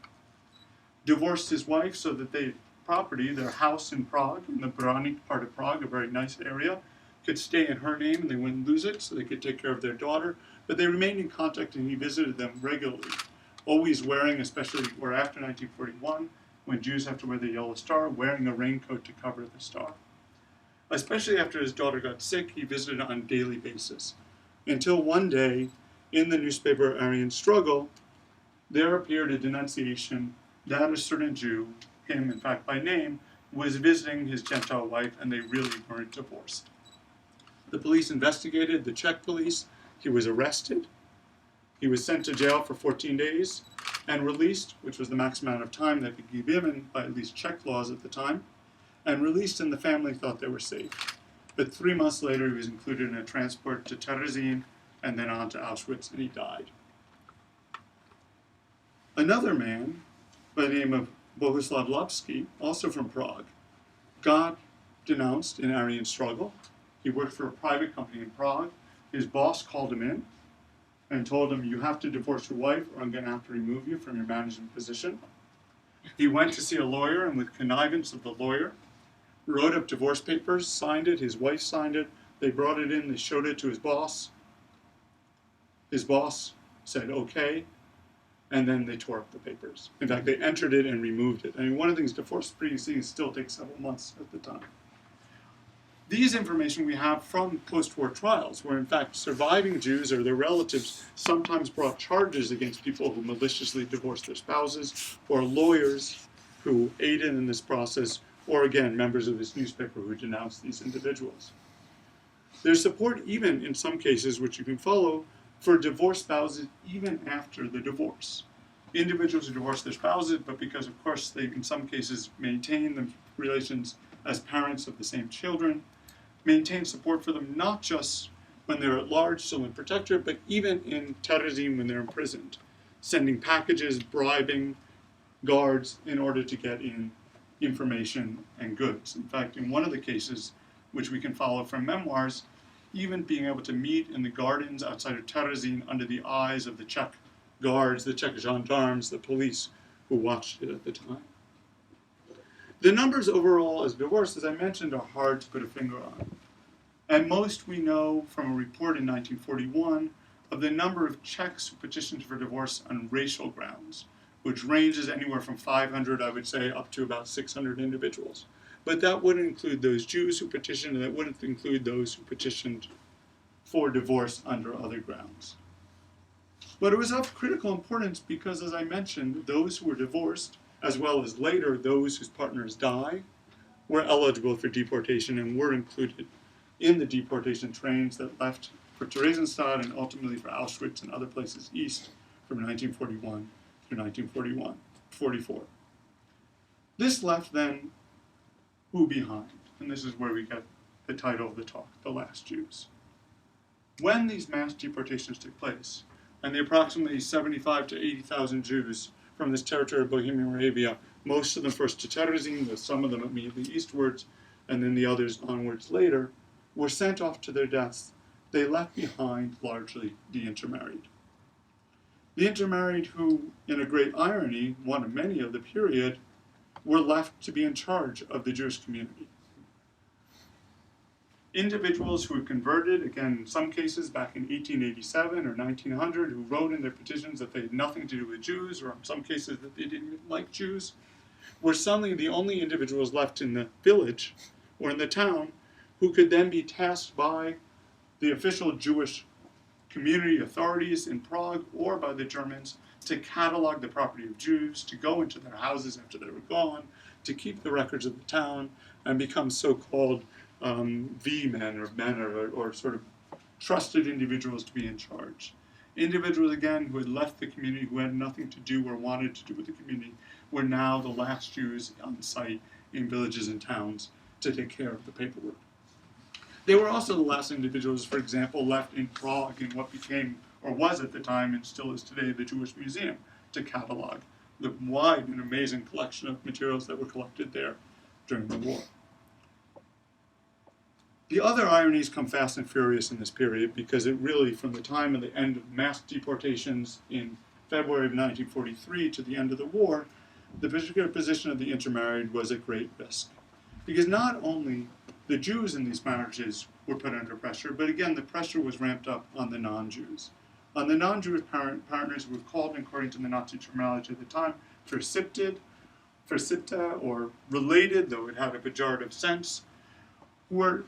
divorced his wife so that their property, their house in Prague, in the Brani part of Prague, a very nice area, could stay in her name and they wouldn't lose it, so they could take care of their daughter. But they remained in contact and he visited them regularly, always wearing, especially or after 1941, when Jews have to wear the yellow star, wearing a raincoat to cover the star. Especially after his daughter got sick, he visited on a daily basis. Until one day, in the newspaper Aryan Struggle, there appeared a denunciation that a certain Jew, him in fact by name, was visiting his Gentile wife and they really weren't divorced. The police investigated, the Czech police. He was arrested. He was sent to jail for 14 days and released, which was the maximum amount of time that could be given by at least Czech laws at the time, and released, and the family thought they were safe. But 3 months later, he was included in a transport to Terezín and then on to Auschwitz, and he died. Another man by the name of Bohuslav Lapsky, also from Prague, got denounced in Aryan Struggle. He worked for a private company in Prague. His boss called him in and told him, you have to divorce your wife or I'm going to have to remove you from your management position. He went to see a lawyer and with connivance of the lawyer, wrote up divorce papers, signed it, his wife signed it, they brought it in, they showed it to his boss. His boss said, okay, and then they tore up the papers. In fact, they entered it and removed it. I mean, one of the things, divorce proceedings still takes several months at the time. These information we have from post-war trials, where in fact surviving Jews or their relatives sometimes brought charges against people who maliciously divorced their spouses, or lawyers who aided in this process, or again, members of this newspaper who denounced these individuals. There's support even in some cases, which you can follow, for divorced spouses even after the divorce. Individuals who divorce their spouses, but because of course they in some cases maintain the relations as parents of the same children, maintain support for them not just when they're at large, still in Protectorate, but even in Terezín when they're imprisoned, sending packages, bribing guards in order to get in information and goods. In fact, in one of the cases, which we can follow from memoirs, even being able to meet in the gardens outside of Terezín under the eyes of the Czech guards, the Czech gendarmes, the police who watched it at the time. The numbers overall as divorced, as I mentioned, are hard to put a finger on. At most, we know from a report in 1941 of the number of Czechs who petitioned for divorce on racial grounds, which ranges anywhere from 500, I would say, up to about 600 individuals. But that wouldn't include those Jews who petitioned, and that wouldn't include those who petitioned for divorce under other grounds. But it was of critical importance because, as I mentioned, those who were divorced, as well as later those whose partners die, were eligible for deportation and were included in the deportation trains that left for Theresienstadt and ultimately for Auschwitz and other places east from 1941 through 1944. This left then who behind? And this is where we get the title of the talk, The Last Jews. When these mass deportations took place, and the approximately 75 to 80,000 Jews from this territory of Bohemia and Moravia, most of them first to Terezín, with some of them immediately eastwards, and then the others onwards later, were sent off to their deaths. They left behind largely the intermarried. The intermarried who, in a great irony, one of many of the period, were left to be in charge of the Jewish community. Individuals who were converted, again, in some cases back in 1887 or 1900, who wrote in their petitions that they had nothing to do with Jews, or in some cases that they didn't even like Jews, were suddenly the only individuals left in the village or in the town who could then be tasked by the official Jewish community authorities in Prague or by the Germans to catalog the property of Jews, to go into their houses after they were gone, to keep the records of the town, and become so-called V-men or men or sort of trusted individuals to be in charge. Individuals, again, who had left the community, who had nothing to do or wanted to do with the community, were now the last Jews on site in villages and towns to take care of the paperwork. They were also the last individuals, for example, left in Prague in what became, or was at the time and still is today, the Jewish Museum, to catalog the wide and amazing collection of materials that were collected there during the war. The other ironies come fast and furious in this period because it really, from the time of the end of mass deportations in February of 1943 to the end of the war, the particular position of the intermarried was at great risk. Because not only the Jews in these marriages were put under pressure, but again, the pressure was ramped up on the non-Jews. On the non-Jewish partners who were called, according to the Nazi terminology at the time, forcibly, or related, though it had a pejorative sense, were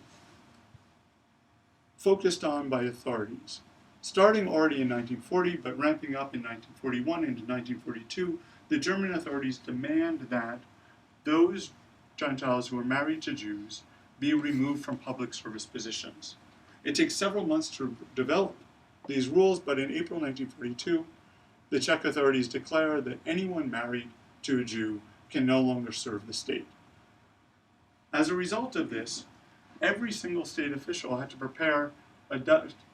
focused on by authorities. Starting already in 1940, but ramping up in 1941 into 1942, the German authorities demand that those Gentiles who are married to Jews be removed from public service positions. It takes several months to develop these rules, but in April 1942, the Czech authorities declare that anyone married to a Jew can no longer serve the state. As a result of this, every single state official had to prepare a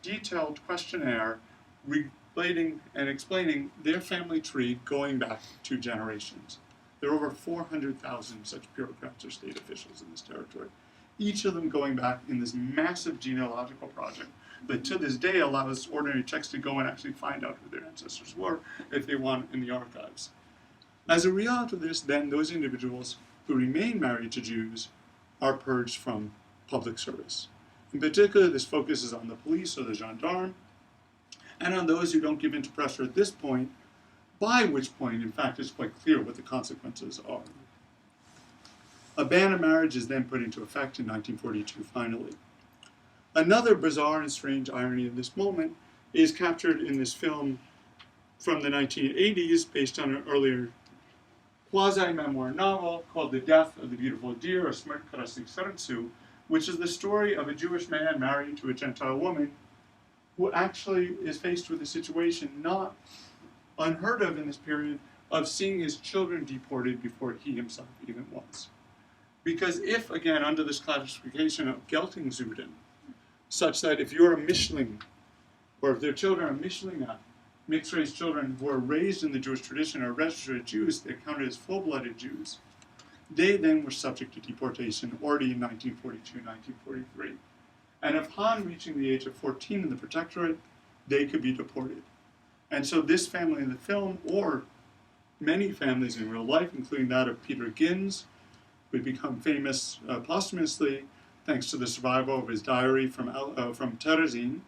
detailed questionnaire relating and explaining their family tree going back 2 generations. There are over 400,000 such bureaucrats or state officials in this territory, each of them going back in this massive genealogical project that to this day allows ordinary Czechs to go and actually find out who their ancestors were if they want in the archives. As a result of this, then, those individuals who remain married to Jews are purged from public service. In particular, this focuses on the police or the gendarme, and on those who don't give in to pressure at this point, by which point, in fact, it's quite clear what the consequences are. A ban of marriage is then put into effect in 1942, finally. Another bizarre and strange irony of this moment is captured in this film from the 1980s, based on an earlier quasi-memoir novel called The Death of the Beautiful Deer, or Smrt krásných srdců, which is the story of a Jewish man married to a Gentile woman who actually is faced with a situation not unheard of in this period of seeing his children deported before he himself even was. Because if, again, under this classification of Geltungsjuden, such that if you're a Mischling, or if their children are Mischlinge, mixed-race children who are raised in the Jewish tradition are registered Jews, they're counted as full-blooded Jews, they then were subject to deportation already in 1942, 1943. And upon reaching the age of 14 in the Protectorate, they could be deported. And so this family in the film, or many families in real life, including that of Peter Ginz, who had become famous posthumously thanks to the survival of his diary from Terezin,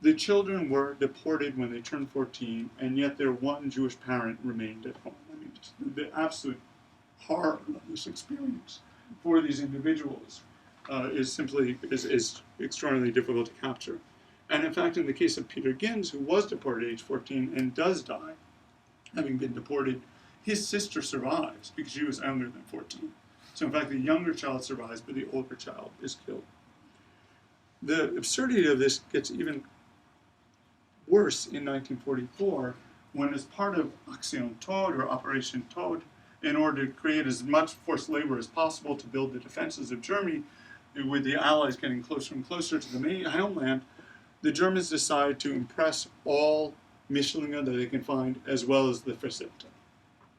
the children were deported when they turned 14, and yet their one Jewish parent remained at home. I mean, just the absolute horror of this experience for these individuals is extraordinarily difficult to capture. And in fact, in the case of Peter Ginz, who was deported at age 14 and does die, having been deported, his sister survives because she was younger than 14. So in fact, the younger child survives, but the older child is killed. The absurdity of this gets even worse in 1944, when as part of Aktion Tod, or Operation Tod, in order to create as much forced labor as possible to build the defenses of Germany, with the Allies getting closer and closer to the main homeland, the Germans decide to impress all Mischlinge that they can find, as well as the Versehrte,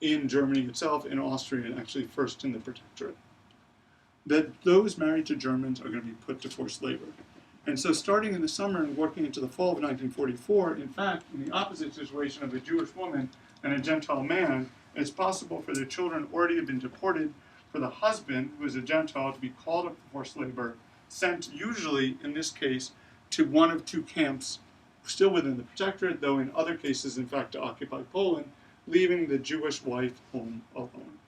in Germany itself, in Austria, and actually first in the Protectorate. That those married to Germans are going to be put to forced labor. And so starting in the summer and working into the fall of 1944, in fact, in the opposite situation of a Jewish woman and a Gentile man, it's possible for their children already to have been deported, for the husband, who is a Gentile, to be called up for forced labor, sent usually, in this case, to one of 2 camps, still within the Protectorate, though in other cases, in fact, to occupy Poland, leaving the Jewish wife home alone.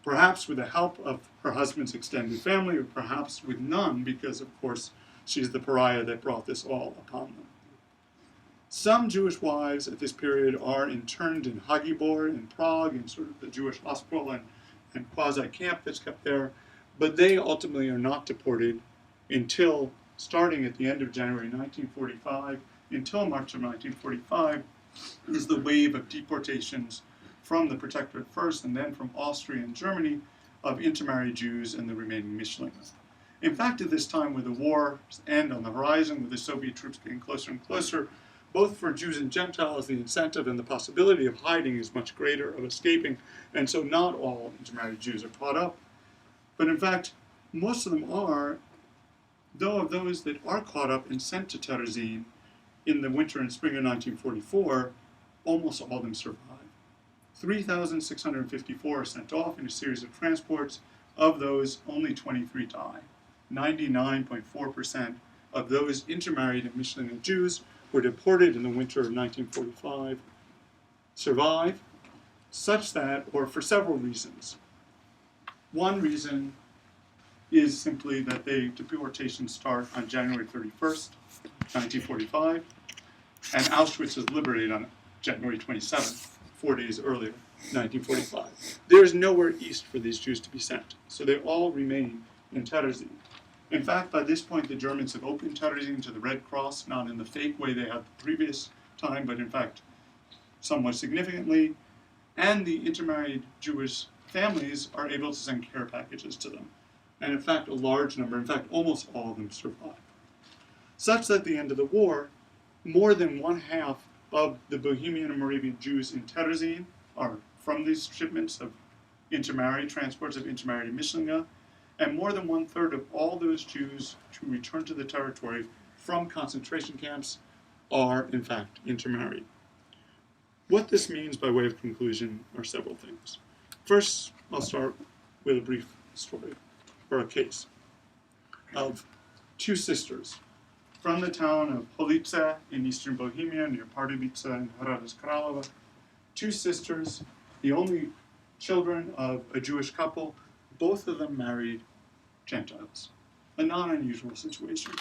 Perhaps with the help of her husband's extended family, or perhaps with none, because, of course, she's the pariah that brought this all upon them. Some Jewish wives at this period are interned in Hagibor in Prague, in sort of the Jewish hospital and quasi-camp that's kept there, but they ultimately are not deported until, starting at the end of January 1945, until March of 1945, is the wave of deportations from the Protectorate first and then from Austria and Germany of intermarried Jews and the remaining Mischlinge. In fact, at this time, with the war's end on the horizon, with the Soviet troops getting closer and closer, both for Jews and Gentiles, the incentive and the possibility of hiding is much greater, of escaping, and so not all intermarried Jews are caught up. But in fact, most of them are, though of those that are caught up and sent to Terezin in the winter and spring of 1944, almost all of them survive. 3,654 are sent off in a series of transports. Of those, only 23 die. 99.4% of those intermarried and Mischlinge Jews were deported in the winter of 1945 survive, such that, or for several reasons. One reason is simply that the deportations start on January 31st, 1945, and Auschwitz is liberated on January 27th, 4 days earlier, 1945. There is nowhere east for these Jews to be sent, so they all remain in Terezin. In fact, by this point, the Germans have opened Terezin to the Red Cross, not in the fake way they had the previous time, but in fact, somewhat significantly, and the intermarried Jewish families are able to send care packages to them. And in fact, a large number, in fact, almost all of them survive. Such that at the end of the war, more than one half of the Bohemian and Moravian Jews in Terezin are from these shipments of intermarried, transports of intermarried Mischlinge, and more than 1/3 of all those Jews who return to the territory from concentration camps are, in fact, intermarried. What this means by way of conclusion are several things. First, I'll start with a brief story, or a case, of two sisters from the town of Police in eastern Bohemia, near Pardubice and Hradec Králové. Two sisters, the only children of a Jewish couple, both of them married Gentiles. A not unusual situation.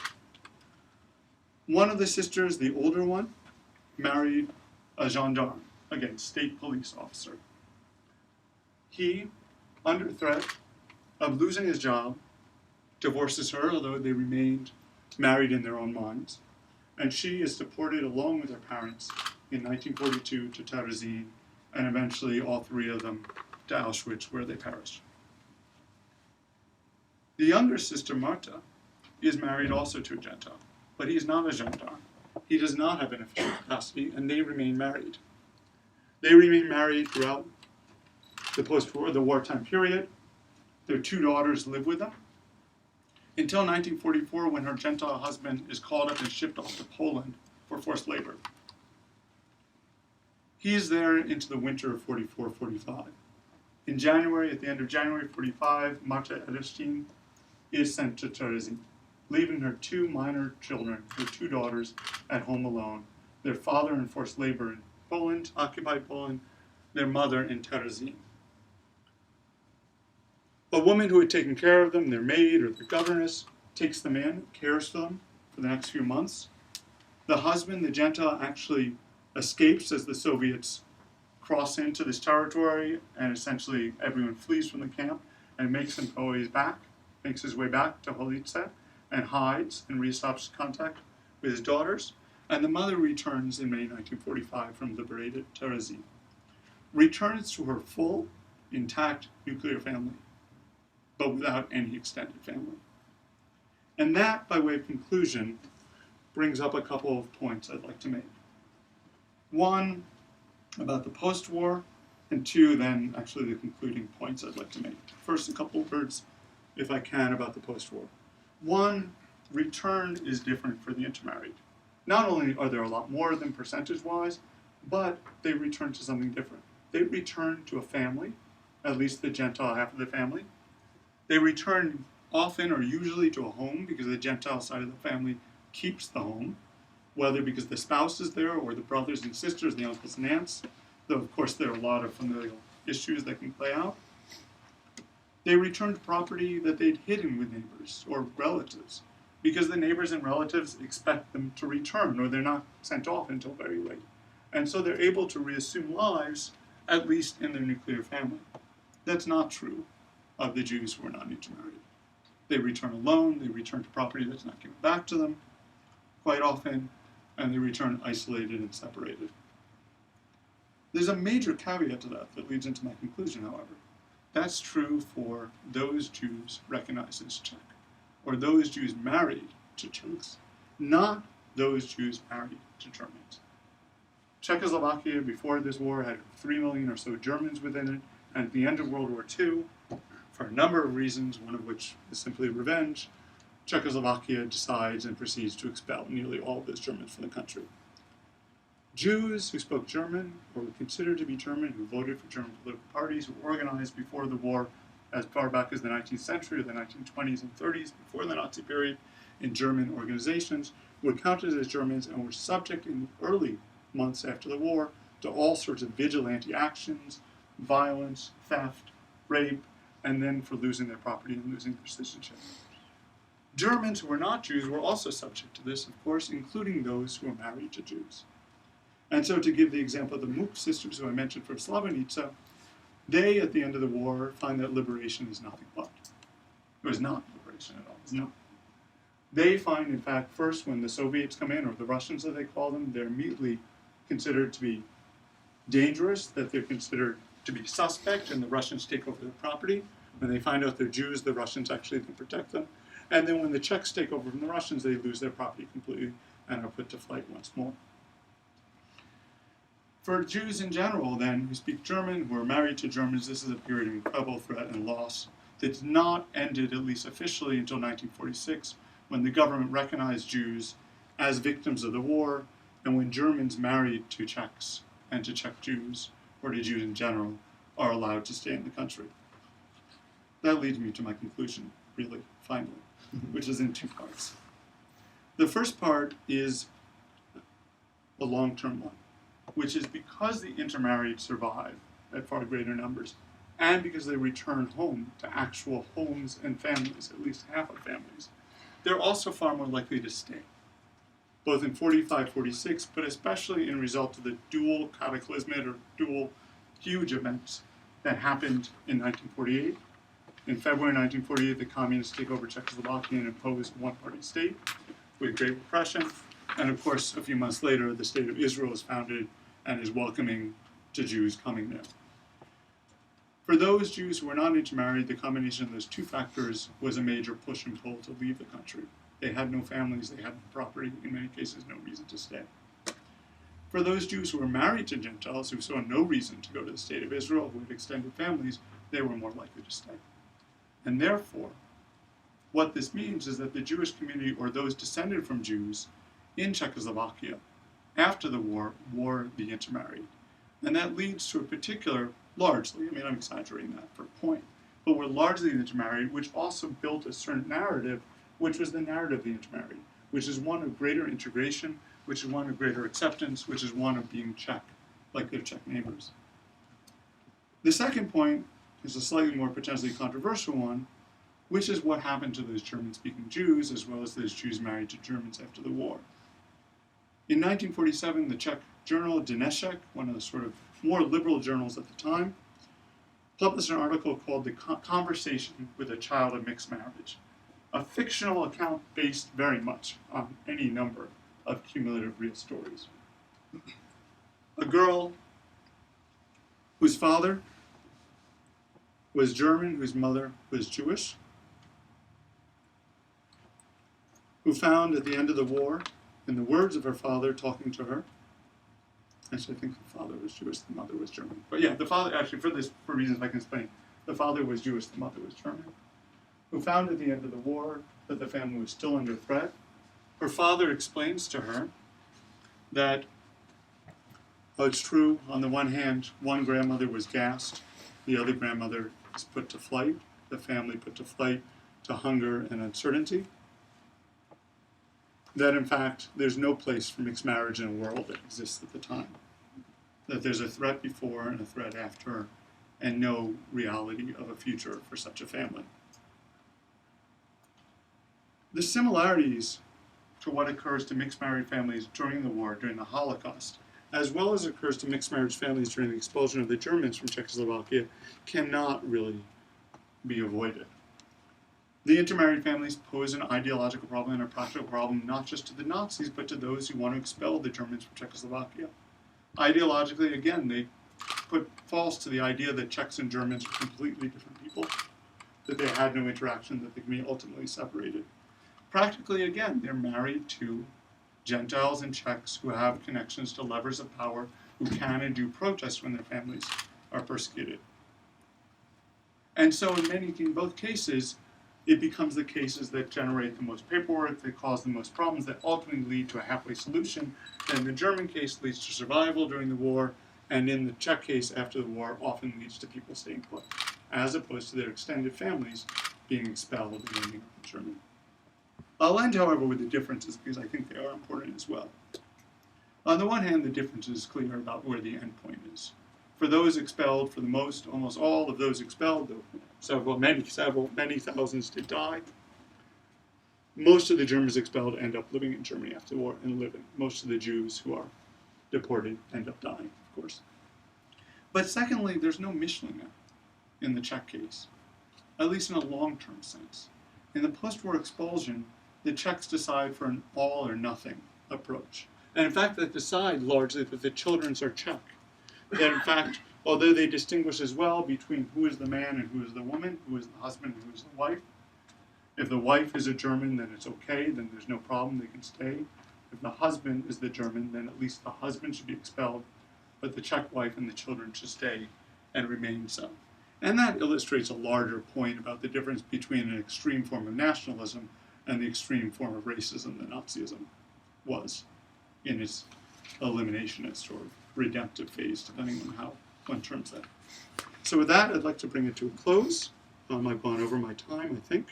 One of the sisters, the older one, married a gendarme, again, state police officer. He, under threat of losing his job, divorces her, although they remained married in their own minds, and she is deported along with her parents in 1942 to Terezin, and eventually all three of them to Auschwitz, where they perished. The younger sister, Marta, is married also to a Gentile, but he is not a gendarme. He does not have an official capacity, and they remain married. They remain married throughout the post-war, the wartime period. Their two daughters live with them until 1944, when her Gentile husband is called up and shipped off to Poland for forced labor. He is there into the winter of 44-45. In January, at the end of January 45, Marta Ederstein is sent to Terezin, leaving her two minor children, her two daughters, at home alone. Their father in forced labor in Poland, occupied Poland, their mother in Terezin. A woman who had taken care of them, their maid or their governess, takes them in, cares for them for the next few months. The husband, the Gentile, actually escapes as the Soviets cross into this territory, and essentially everyone flees from the camp and makes his way back to Police and hides and reestablishes contact with his daughters. And the mother returns in May 1945 from liberated Terezin. Returns to her full, intact nuclear family, but without any extended family. And that, by way of conclusion, brings up a couple of points I'd like to make. One, about the post-war, and two, then, actually the concluding points I'd like to make. First, a couple of words, if I can, about the post-war. One, return is different for the intermarried. Not only are there a lot more of them percentage-wise, but they return to something different. They return to a family, at least the Gentile half of the family. They return often or usually to a home, because the Gentile side of the family keeps the home, whether because the spouse is there or the brothers and sisters, the uncles and aunts, though of course there are a lot of familial issues that can play out. They return to property that they'd hidden with neighbors or relatives, because the neighbors and relatives expect them to return, or they're not sent off until very late. And so they're able to reassume lives, at least in their nuclear family. That's not true of the Jews who are not intermarried. They return alone, they return to property that's not given back to them, quite often, and they return isolated and separated. There's a major caveat to that leads into my conclusion, however. That's true for those Jews recognized as Czech, or those Jews married to Czechs, not those Jews married to Germans. Czechoslovakia, before this war, had 3 million or so Germans within it, and at the end of World War II, for a number of reasons, one of which is simply revenge, Czechoslovakia decides and proceeds to expel nearly all of those Germans from the country. Jews who spoke German, or were considered to be German, who voted for German political parties, who organized before the war, as far back as the 19th century, or the 1920s and 30s, before the Nazi period, in German organizations, were counted as Germans and were subject in the early months after the war to all sorts of vigilante actions, violence, theft, rape, and then for losing their property and losing their citizenship. Germans who were not Jews were also subject to this, of course, including those who were married to Jews. And so to give the example of the Muk sisters who I mentioned from Slavnica, they, at the end of the war, find that liberation is nothing but. It was not liberation at all. It's not. They find, in fact, first when the Soviets come in, or the Russians as they call them, they're immediately considered to be dangerous, that they're considered to be suspect, and the Russians take over their property. When they find out they're Jews, the Russians actually can protect them. And then when the Czechs take over from the Russians, they lose their property completely and are put to flight once more. For Jews in general, then, who speak German, who are married to Germans, this is a period of incredible threat and loss that's not ended, at least officially, until 1946, when the government recognized Jews as victims of the war, and when Germans married to Czechs and to Czech Jews, or to Jews in general, are allowed to stay in the country. That leads me to my conclusion, really, finally, which is in 2 parts. The first part is a long-term one, which is because the intermarried survive at far greater numbers, and because they return home to actual homes and families, at least half of families, they're also far more likely to stay, both in 45, 46, but especially in result of the dual cataclysmic or dual huge events that happened in 1948. In February 1948, the communists take over Czechoslovakia and impose a one-party state with great repression. And of course, a few months later, the state of Israel is founded and is welcoming to Jews coming there. For those Jews who were not intermarried, the combination of those 2 factors was a major push and pull to leave the country. They had no families, they had no property, in many cases no reason to stay. For those Jews who were married to Gentiles, who saw no reason to go to the state of Israel, who had extended families, they were more likely to stay. And therefore, what this means is that the Jewish community, or those descended from Jews in Czechoslovakia after the war, were the intermarried. And that leads to a particular, largely, I mean I'm exaggerating that for a point, but were largely the intermarried, which also built a certain narrative, which was the narrative of the intermarried, which is one of greater integration, which is one of greater acceptance, which is one of being Czech, like their Czech neighbors. The second point is a slightly more potentially controversial one, which is what happened to those German-speaking Jews, as well as those Jews married to Germans after the war. In 1947, the Czech journal Dnešek, one of the sort of more liberal journals at the time, published an article called The Conversation with a Child of Mixed Marriage, a fictional account based very much on any number of cumulative real stories. A girl whose father was German, whose mother was Jewish, who found at the end of the war, in the words of her father talking to her, actually I think the father was Jewish, the mother was German. But yeah, the father, actually for reasons I can explain, the father was Jewish, the mother was German, who found at the end of the war that the family was still under threat. Her father explains to her that, oh, it's true, on the one hand, one grandmother was gassed, the other grandmother was put to flight, the family put to flight to hunger and uncertainty. That in fact, there's no place for mixed marriage in a world that exists at the time. That there's a threat before and a threat after, and no reality of a future for such a family. The similarities to what occurs to mixed married families during the war, during the Holocaust, as well as occurs to mixed marriage families during the expulsion of the Germans from Czechoslovakia, cannot really be avoided. The intermarried families pose an ideological problem and a practical problem not just to the Nazis, but to those who want to expel the Germans from Czechoslovakia. Ideologically, again, they put false to the idea that Czechs and Germans are completely different people, that they had no interaction, that they can be ultimately separated. Practically, again, they're married to Gentiles and Czechs who have connections to levers of power who can and do protest when their families are persecuted. And so in both cases, it becomes the cases that generate the most paperwork, that cause the most problems, that ultimately lead to a halfway solution. And the German case leads to survival during the war, and in the Czech case after the war often leads to people staying put, as opposed to their extended families being expelled and ending up in Germany. I'll end, however, with the differences because I think they are important as well. On the one hand, the difference is clear about where the end point is. For those expelled, for the most, almost all of those expelled, though many thousands did die, most of the Germans expelled end up living in Germany after the war and living. Most of the Jews who are deported end up dying, of course. But secondly, there's no Mischlinge in the Czech case, at least in a long-term sense. In the post-war expulsion, the Czechs decide for an all or nothing approach. And in fact, they decide largely that the children are Czech. That in fact, although they distinguish as well between who is the man and who is the woman, who is the husband and who is the wife, if the wife is a German, then it's okay, then there's no problem, they can stay. If the husband is the German, then at least the husband should be expelled, but the Czech wife and the children should stay and remain so. And that illustrates a larger point about the difference between an extreme form of nationalism and the extreme form of racism that Nazism was in its eliminationist or redemptive phase, depending on how one terms that. So with that, I'd like to bring it to a close. I've gone over my time, I think,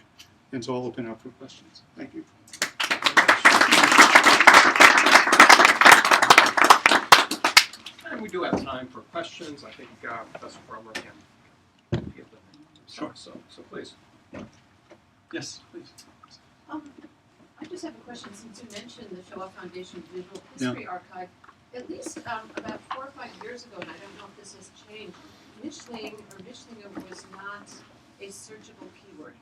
and so I'll open up for questions. Thank you. And we do have time for questions. I think Professor Farmer can give them. Sure. So please. Yes, please. I just have a question. Since you mentioned the Shoah Foundation Visual History Archive, at least about 4 or 5 years ago, and I don't know if this has changed, Mischling was not a searchable keyword,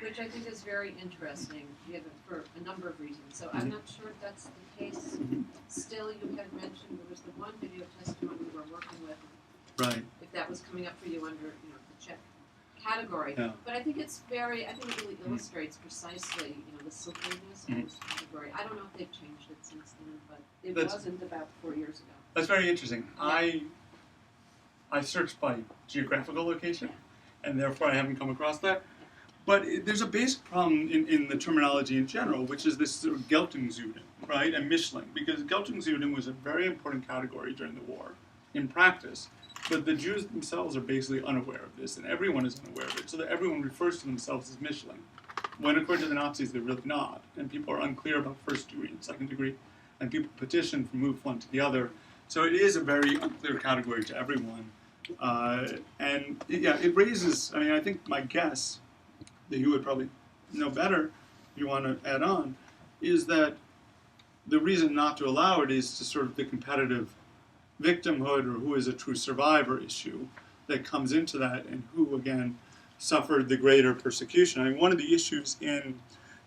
which I think is very interesting given for a number of reasons. So I'm not sure if that's the case. Still, you had mentioned there was the one video testimony we were working with. Right. If that was coming up for you under the Czech category. Yeah. But I think it really illustrates precisely, the silkiness of this category. I don't know if they've changed it since then, but it wasn't about 4 years ago. That's very interesting. Yeah. I searched by geographical location, and therefore I haven't come across that. But there's a basic problem in the terminology in general, which is this sort of Geltungsüden, right, and Mischling, because Geltungsüden was a very important category during the war in practice. But the Jews themselves are basically unaware of this, and everyone is unaware of it, so that everyone refers to themselves as Mischling, when according to the Nazis, they're really not. And people are unclear about first degree and second degree, and people petition from move one to the other. So it is a very unclear category to everyone. It raises, I think my guess, that you would probably know better if you want to add on, is that the reason not to allow it is to sort of the competitive victimhood or who is a true survivor issue that comes into that and who, again, suffered the greater persecution. One of the issues in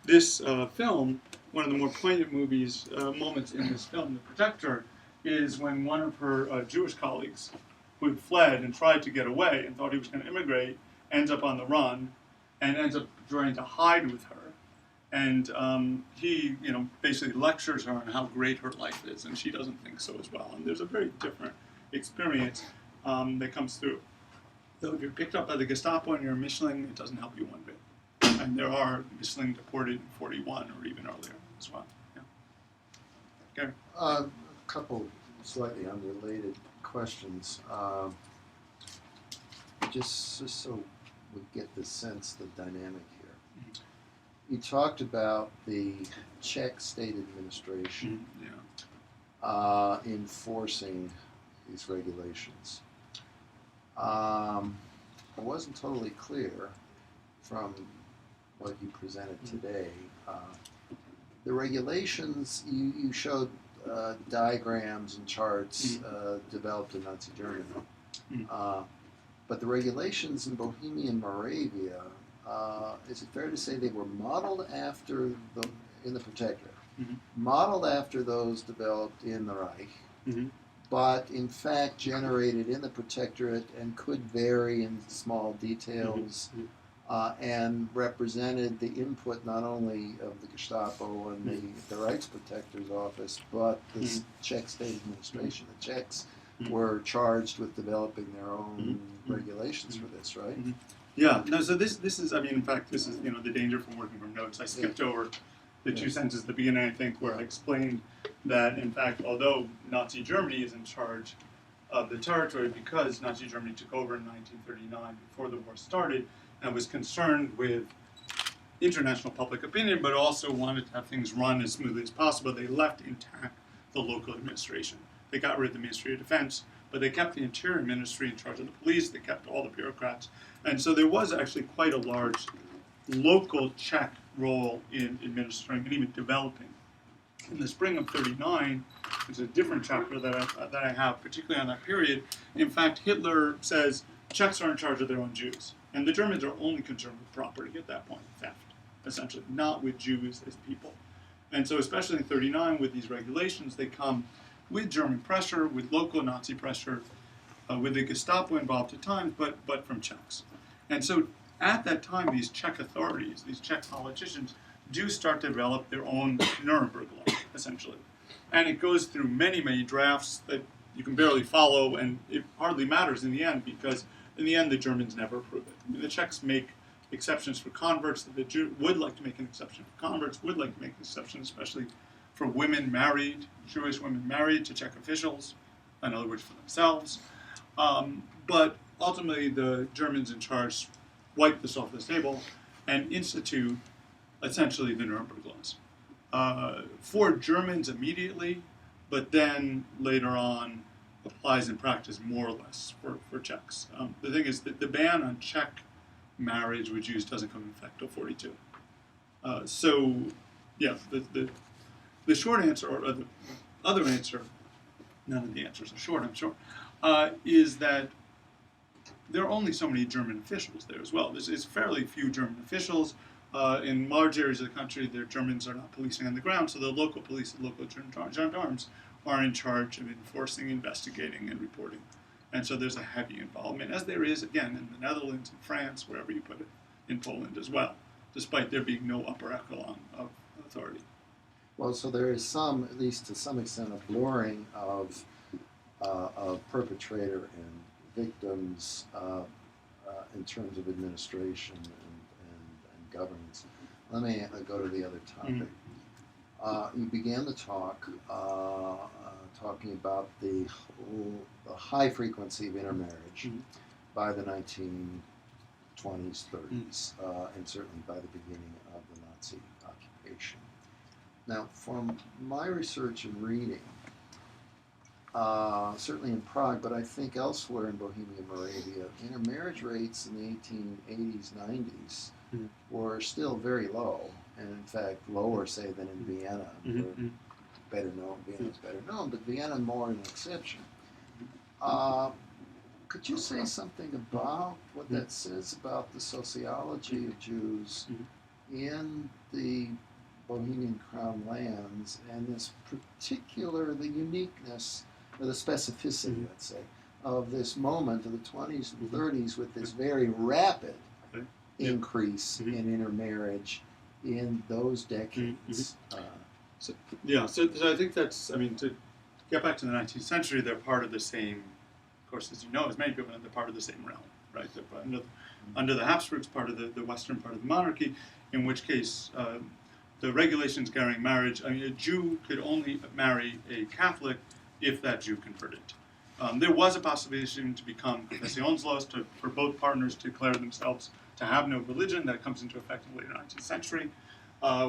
this film, one of the more poignant moments in this film, The Protectorate, is when one of her Jewish colleagues who had fled and tried to get away and thought he was going to immigrate ends up on the run and ends up trying to hide with her. And he, basically lectures her on how great her life is, and she doesn't think so as well. And there's a very different experience that comes through. Though if you're picked up by the Gestapo and you're a Mischling, it doesn't help you one bit. And there are Mischling deported in 41 or even earlier as well. Yeah. Okay. A couple slightly unrelated questions. Just so we get the sense, the dynamic here. You talked about the Czech state administration enforcing these regulations. It wasn't totally clear from what you presented today. The regulations, you showed diagrams and charts developed in Nazi Germany. But the regulations in Bohemia and Moravia, is it fair to say they were modeled after in the Protectorate, modeled after those developed in the Reich, but in fact generated in the Protectorate and could vary in small details, and represented the input not only of the Gestapo and the Rights Protector's office, but the Czech state administration. The Czechs were charged with developing their own regulations for this, right? Yeah. No. So this is. I mean, in fact, this is the danger from working from notes. I skipped over the two sentences at the beginning, I think, where I explained that, in fact, although Nazi Germany is in charge of the territory because Nazi Germany took over in 1939 before the war started and was concerned with international public opinion, but also wanted to have things run as smoothly as possible, they left intact the local administration. They got rid of the Ministry of Defense, but they kept the Interior Ministry in charge of the police, they kept all the bureaucrats. And so there was actually quite a large local Czech role in administering and even developing. In the spring of '39, there's a different chapter that I have, particularly on that period. In fact, Hitler says Czechs are in charge of their own Jews, and the Germans are only concerned with property at that point, theft, essentially, not with Jews as people. And so, especially in '39, with these regulations, they come with German pressure, with local Nazi pressure, with the Gestapo involved at times, but from Czechs. And so, at that time, these Czech authorities, these Czech politicians, do start to develop their own Nuremberg law, essentially. And it goes through many, many drafts that you can barely follow, and it hardly matters in the end, because in the end, the Germans never approve it. I mean, the Czechs make exceptions for converts, the Jews would like to make an exception for converts, would like to make an exception, especially for women married, Jewish women married to Czech officials, in other words, for themselves. But ultimately, the Germans in charge wipe this off the table and institute essentially the Nuremberg laws. For Germans immediately, but then later on applies in practice more or less for Czechs. The thing is that the ban on Czech marriage with Jews doesn't come in effect till '42. So, yeah, the short answer, or the other answer, none of the answers are short, I'm sure, is that there are only so many German officials there as well. There's fairly few German officials. In large areas of the country, the Germans are not policing on the ground, so the local police and local gendarmes are in charge of enforcing, investigating, and reporting. And so there's a heavy involvement, as there is, again, in the Netherlands, in France, wherever you put it, in Poland as well, despite there being no upper echelon of authority. Well, so there is some, at least to some extent, a blurring of perpetrator and victims in terms of administration and governance. Let me go to the other topic. You began the talk talking about the high frequency of intermarriage by the 1920s, 30s, and certainly by the beginning of the Nazi occupation. Now, from my research and reading, certainly in Prague, but I think elsewhere in Bohemia and Moravia, intermarriage rates in the 1880s, 90s were still very low, and in fact lower, say, than in Vienna. Better known, Vienna's better known, but Vienna more an exception. Could you say something about what that says about the sociology of Jews in the Bohemian Crown lands, and this particular, the uniqueness, or the specificity, let's say, of this moment of the 20s and 30s with this very rapid increase in intermarriage in those decades? So I think that's, I mean, to get back to the 19th century, they're part of the same, of course, as you know, as many people know, they're part of the same realm, right? They're under the Habsburgs, part of the western part of the monarchy, in which case the regulations governing marriage, I mean, a Jew could only marry a Catholic if that Jew converted. There was a possibility to become confessionslose, for both partners to declare themselves to have no religion. That comes into effect in the later 19th century,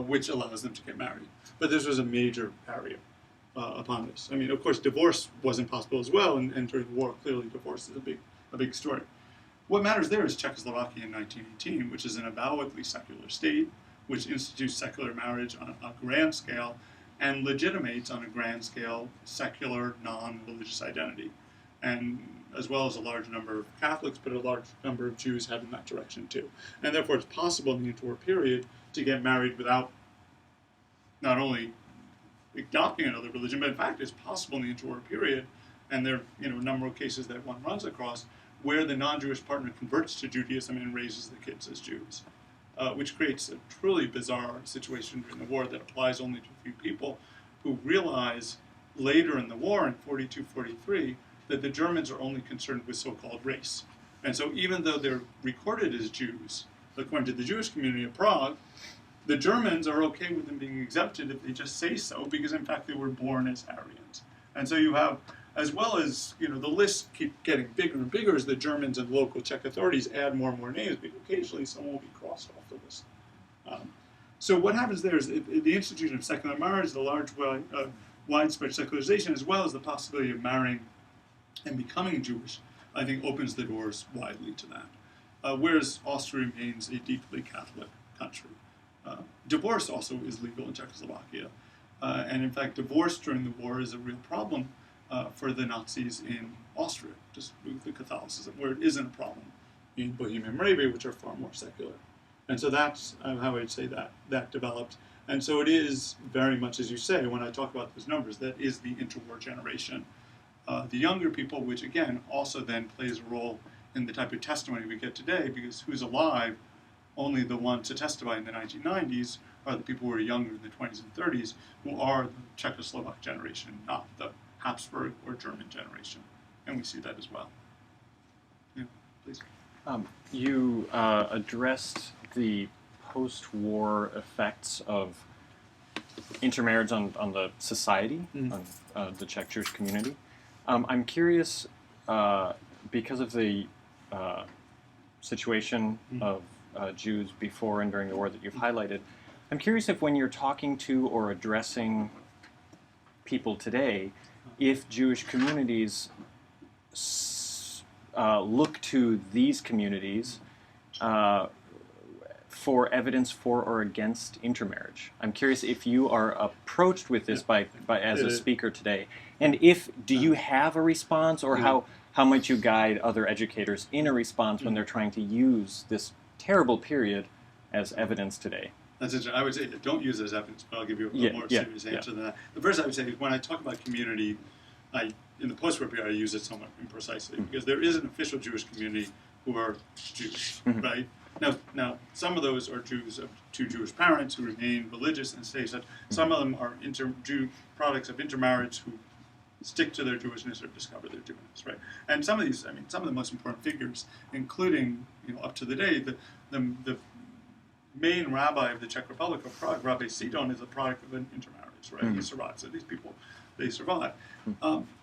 which allows them to get married. But this was a major barrier upon this. I mean, of course, divorce wasn't possible as well, and during the war, clearly divorce is a big story. What matters there is Czechoslovakia in 1918, which is an avowedly secular state, which institutes secular marriage on a grand scale and legitimates on a grand scale secular, non-religious identity. And as well as a large number of Catholics, but a large number of Jews head in that direction too. And therefore it's possible in the interwar period to get married without not only adopting another religion, but in fact it's possible in the interwar period, and there are a number of cases that one runs across where the non-Jewish partner converts to Judaism and raises the kids as Jews, which creates a truly bizarre situation during the war that applies only to a few people who realize later in the war in 42, 43 that the Germans are only concerned with so-called race. And so even though they're recorded as Jews, according to the Jewish community of Prague, the Germans are okay with them being exempted if they just say so, because in fact they were born as Aryans. And so you have, as well as, the lists keep getting bigger and bigger as the Germans and local Czech authorities add more and more names, but occasionally someone will be crossed off the list. So what happens there is the institution of secular marriage, the large, widespread secularization, as well as the possibility of marrying and becoming Jewish, I think opens the doors widely to that. Whereas Austria remains a deeply Catholic country. Divorce also is legal in Czechoslovakia. And in fact, divorce during the war is a real problem for the Nazis in Austria, just with the Catholicism, where it isn't a problem in Bohemia and Moravia, which are far more secular. And so that's how I'd say that developed. And so it is very much, as you say, when I talk about those numbers, that is the interwar generation. The younger people, which again also then plays a role in the type of testimony we get today, because who's alive, only the ones to testify in the 1990s are the people who are younger in the 20s and 30s, who are the Czechoslovak generation, not the Habsburg or German generation. And we see that as well. Yeah, please. You addressed the post-war effects of intermarriage on the society, on the Czech Jewish community. I'm curious, because of the situation of Jews before and during the war that you've highlighted, I'm curious if when you're talking to or addressing people today, if Jewish communities look to these communities for evidence for or against intermarriage. I'm curious if you are approached with this by as a speaker today, and do you have a response, or how might you guide other educators in a response when they're trying to use this terrible period as evidence today? That's interesting. I would say don't use it as evidence, but I'll give you a more serious answer than that. The first I would say is when I talk about community, in the post-war period, I use it somewhat imprecisely, because there is an official Jewish community who are Jews, right? Now, some of those are Jews of two Jewish parents who remain religious and stay such. Some of them are products of intermarriage who stick to their Jewishness or discover their Jewishness, right? And some of these, some of the most important figures, including, up to the day, the main rabbi of the Czech Republic of Prague, Rabbi Sidon, is a product of an intermarriage, right? He survived. So these people, they survive.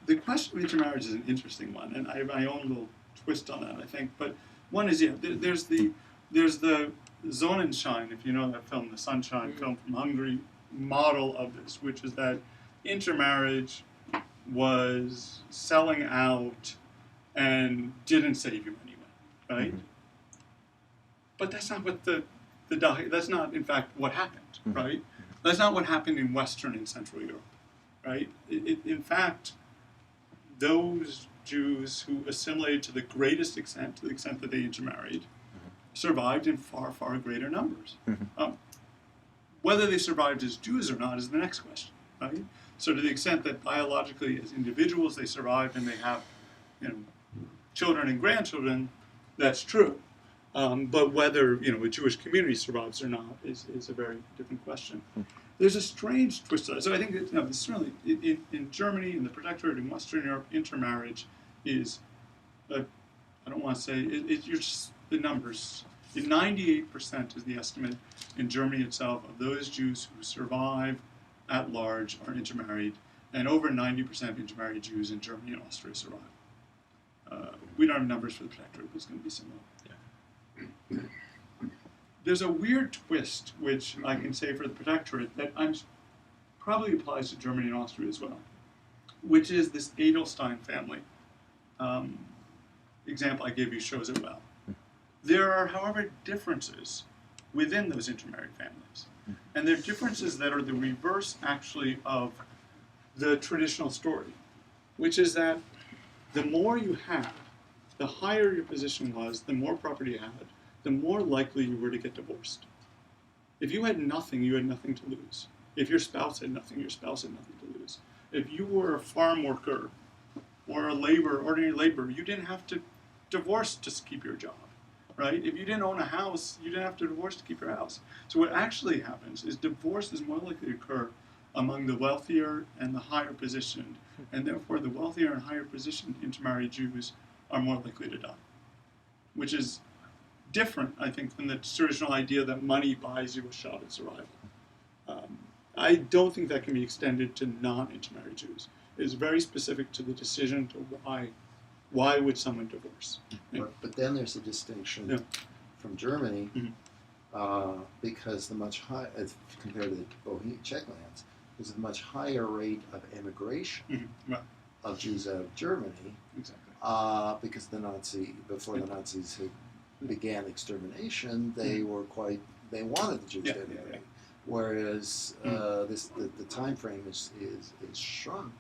The question of intermarriage is an interesting one, and I have my own little twist on that, I think. But one is, there's the Sonnenschein, if you know that film, the Sunshine film from Hungary, model of this, which is that intermarriage was selling out and didn't save you anyway, right? But that's not what that's not, in fact, what happened, right? That's not what happened in Western and Central Europe, right? In fact, those Jews who assimilated to the greatest extent, to the extent that they intermarried, survived in far, far greater numbers. Whether they survived as Jews or not is the next question, right? So to the extent that biologically as individuals they survived and they have, children and grandchildren, that's true. But whether a Jewish community survives or not is a very different question. There's a strange twist to that. So I think that certainly in Germany, in the Protectorate, in Western Europe, intermarriage is, I don't want to say, you're just the numbers. 98% is the estimate in Germany itself of those Jews who survive at large are intermarried, and over 90% of intermarried Jews in Germany and Austria survive. We don't have numbers for the Protectorate, but it's going to be similar. There's a weird twist, which I can say for the Protectorate, that probably applies to Germany and Austria as well, which is this Edelstein family. Example I gave you shows it well. There are, however, differences within those intermarried families. And they're differences that are the reverse, actually, of the traditional story, which is that the more you had, the higher your position was, the more property you had, the more likely you were to get divorced. If you had nothing, you had nothing to lose. If your spouse had nothing, your spouse had nothing to lose. If you were a farm worker or ordinary labor, you didn't have to divorce to keep your job, right? If you didn't own a house, you didn't have to divorce to keep your house. So what actually happens is divorce is more likely to occur among the wealthier and the higher positioned, and therefore the wealthier and higher positioned intermarried Jews are more likely to die, which is different, I think, than the traditional idea that money buys you a shot at survival. I don't think that can be extended to non-intermarried Jews. It is very specific to the decision to why would someone divorce. But then there's a distinction from Germany, because the much high, as compared to the Bohemian Czech lands, there's a much higher rate of emigration of Jews out of Germany, because before the Nazis had began extermination, they wanted the Jews to immigrate. Whereas the time frame is shrunk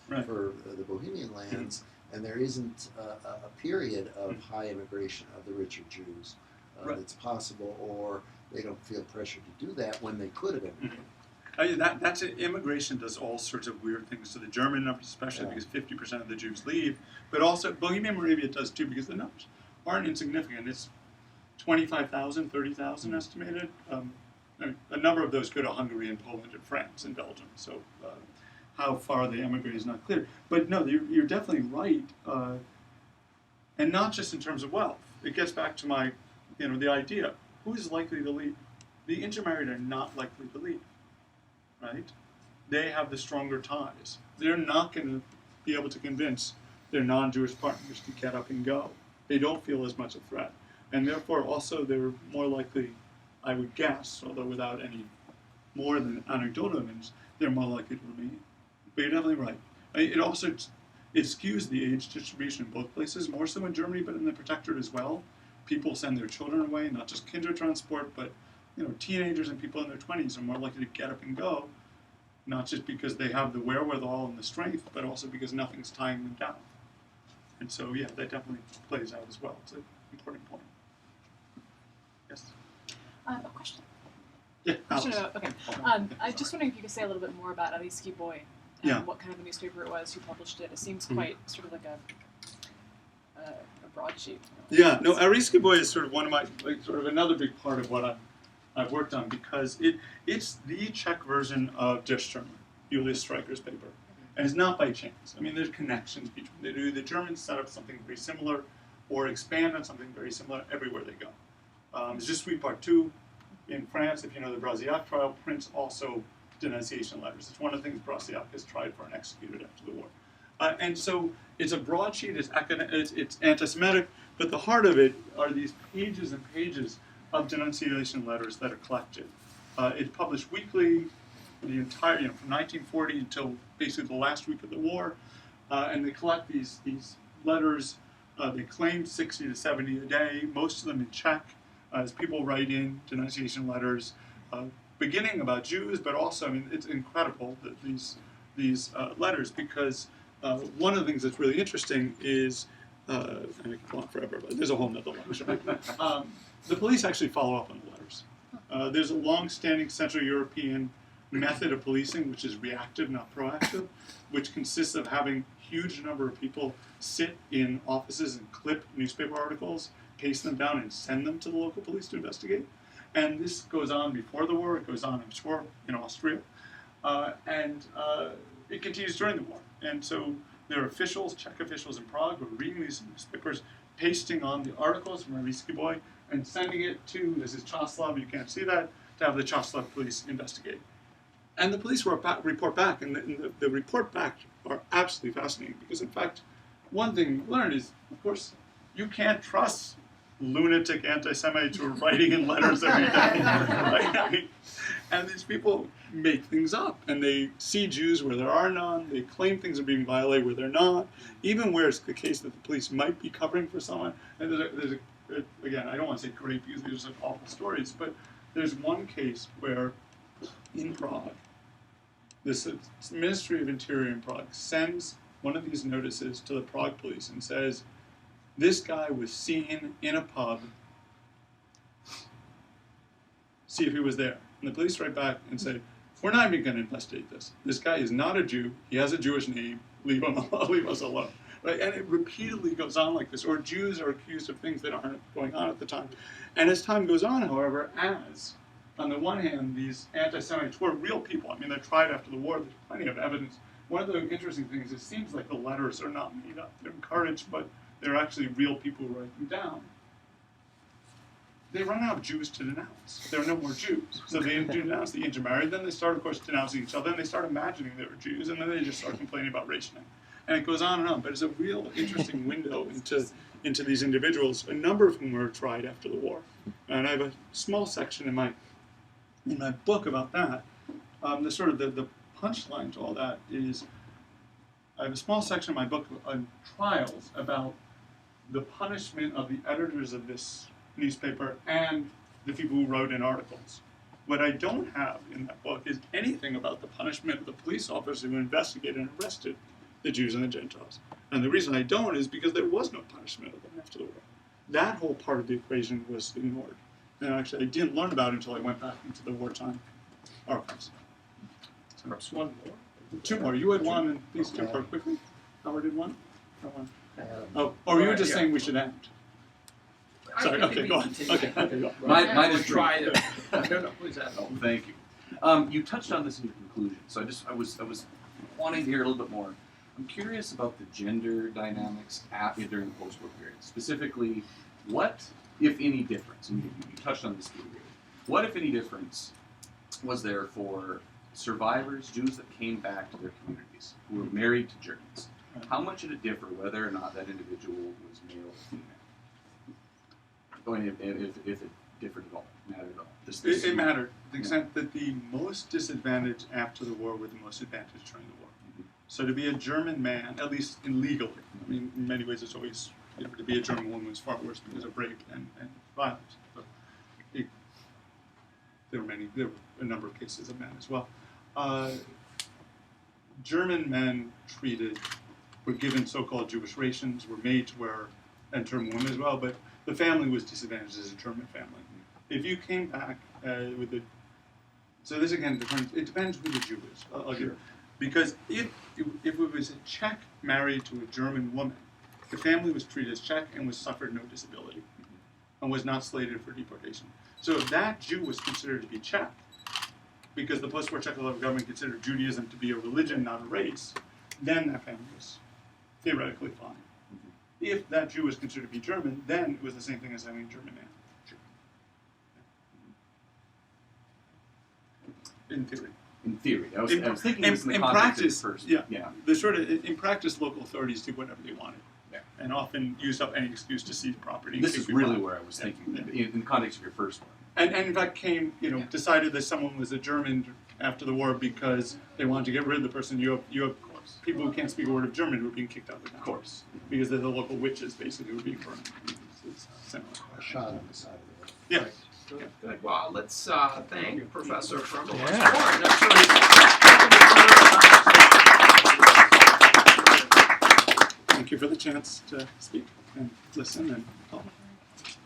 for the Bohemian lands, and there isn't a period of high immigration of the richer Jews that's possible, or they don't feel pressure to do that when they could have immigrated. That's it. Immigration does all sorts of weird things to the German numbers, especially because 50% of the Jews leave, but also Bohemia and Moravia does too, because the numbers aren't insignificant. It's 25,000, 30,000 estimated. A number of those go to Hungary and Poland and France and Belgium. So how far they emigrate is not clear. But no, you're definitely right, and not just in terms of wealth. It gets back to my, the idea: who is likely to leave? The intermarried are not likely to leave, right? They have the stronger ties. They're not going to be able to convince their non-Jewish partners to get up and go. They don't feel as much a threat, and therefore also they're more likely, I would guess, although without any more than anecdotal evidence, they're more likely to remain. But you're definitely right. It also skews the age distribution in both places, more so in Germany, but in the Protectorate as well. People send their children away, not just Kindertransport, but teenagers and people in their 20s are more likely to get up and go, not just because they have the wherewithal and the strength, but also because nothing's tying them down. And so, yeah, that definitely plays out as well. It's an important point. Yes? A question. Yeah, Question Alex. about, I was just wondering if you could say a little bit more about Ariski Boy and what kind of a newspaper it was, who published it. It seems quite sort of like a broadsheet. Yeah, no, Ariski Boy is sort of one of my, sort of another big part of what I've worked on, because it's the Czech version of Der Stürmer, Julius Streicher's paper. And it's not by chance. I mean, there's connections between the two. The Germans set up something very similar, or expand on something very similar everywhere they go. Je suis partout in France, if you know the Brasillac trial, prints also denunciation letters. It's one of the things Brasillac has tried for and executed after the war. And so it's a broadsheet, it's anti-Semitic, but the heart of it are these pages and pages of denunciation letters that are collected. It's published weekly, the entire, from 1940 until basically the last week of the war, and they collect these letters. They claim 60 to 70 a day, most of them in Czech, as people write in denunciation letters, beginning about Jews, but also, I mean, it's incredible that these letters, because one of the things that's really interesting is, and I can go on forever, but there's a whole nother lecture. The police actually follow up on the letters. There's a long-standing Central European method of policing, which is reactive, not proactive, which consists of having a huge number of people sit in offices and clip newspaper articles, paste them down, and send them to the local police to investigate. And this goes on before the war. It goes on, I'm sure, in Austria. And it continues during the war. And so there are officials, Czech officials in Prague, who are reading these newspapers, pasting on the articles from Ariski Boy, and sending it to, this is Čáslav, you can't see that, to have the Čáslav police investigate. And the police report back, and the report back are absolutely fascinating, because in fact, one thing you learn is, of course, you can't trust lunatic anti-Semites who are writing in letters every day. Right? And these people make things up, and they see Jews where there are none, they claim things are being violated where they're not, even where it's the case that the police might be covering for someone. And again, I don't want to say great, because these are such awful stories, but there's one case where, in Prague, the Ministry of Interior in Prague sends one of these notices to the Prague police and says, this guy was seen in a pub, see if he was there. And the police write back and say, we're not even going to investigate this. This guy is not a Jew. He has a Jewish name. Leave us alone. right? And it repeatedly goes on like this, or Jews are accused of things that aren't going on at the time. And as time goes on, however, as on the one hand, these anti-Semites were real people. I mean, they're tried after the war. There's plenty of evidence. One of the interesting things, it seems like the letters are not made up. They're encouraged, but they're actually real people who write them down. They run out of Jews to denounce. There are no more Jews. So they denounce the intermarried. Then they start, of course, denouncing each other. Then they start imagining they were Jews. And then they just start complaining about rationing. And it goes on and on. But it's a real interesting window into these individuals, a number of whom were tried after the war. And I have a small section in my book about that. The punchline to all that is I have a small section in my book on trials about the punishment of the editors of this newspaper and the people who wrote in articles. What I don't have in that book is anything about the punishment of the police officer who investigated and arrested the Jews and the Gentiles. And the reason I don't is because there was no punishment of them after the war. That whole part of the equation was ignored. And actually, I didn't learn about it until I went back into the wartime archives. Perhaps one more. Two more. You had one, and these two part quickly. Howard did one. Oh, or you were just saying we should end. Sorry. Okay, go on. Okay, go on. Mine is try it. No, please add. Oh, thank you. You touched on this in your conclusion, so I was wanting to hear a little bit more. I'm curious about the gender dynamics during the post-war period. Specifically, what, if any, difference? And you touched on this period. What, if any, difference was there for survivors, Jews that came back to their communities who were married to Germans? How much did it differ whether or not that individual was male or female? If it differed at all, mattered at all. It mattered. To the extent that the most disadvantaged after the war were the most advantaged during the war. So to be a German man, at least in legally, I mean, in many ways it's always, to be a German woman was far worse because of rape and violence. But there were a number of cases of men as well. German men were given so-called Jewish rations, were made to wear, and German women as well, but the family was disadvantaged as a German family. If you came back so this again depends, it depends who the Jew is. I'll give it. Because if it was a Czech married to a German woman, the family was treated as Czech and suffered no disability and was not slated for deportation. So if that Jew was considered to be Czech, because the post-war Czechoslovak government considered Judaism to be a religion, not a race, then that family was theoretically fine. If that Jew was considered to be German, then it was the same thing as having a German man. In theory. In theory. I was thinking this in the in context practice, of the person. In practice, local authorities did whatever they wanted. Yeah. And often used up any excuse to seize property. This is really where I was thinking, in the context of your first one. And in fact decided that someone was a German after the war because they wanted to get rid of the person. You have people who can't speak a word of German who are being kicked out of the town. Of course. Because they're the local witches, basically, who are being burned. It's similar. A shot on the side of the road. Yeah. Good. Well, let's thank Professor from Yeah. Thank you for the chance to speak and listen and help.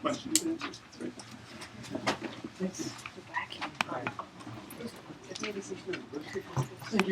Questions and answers. It's great. Thanks. Thank you.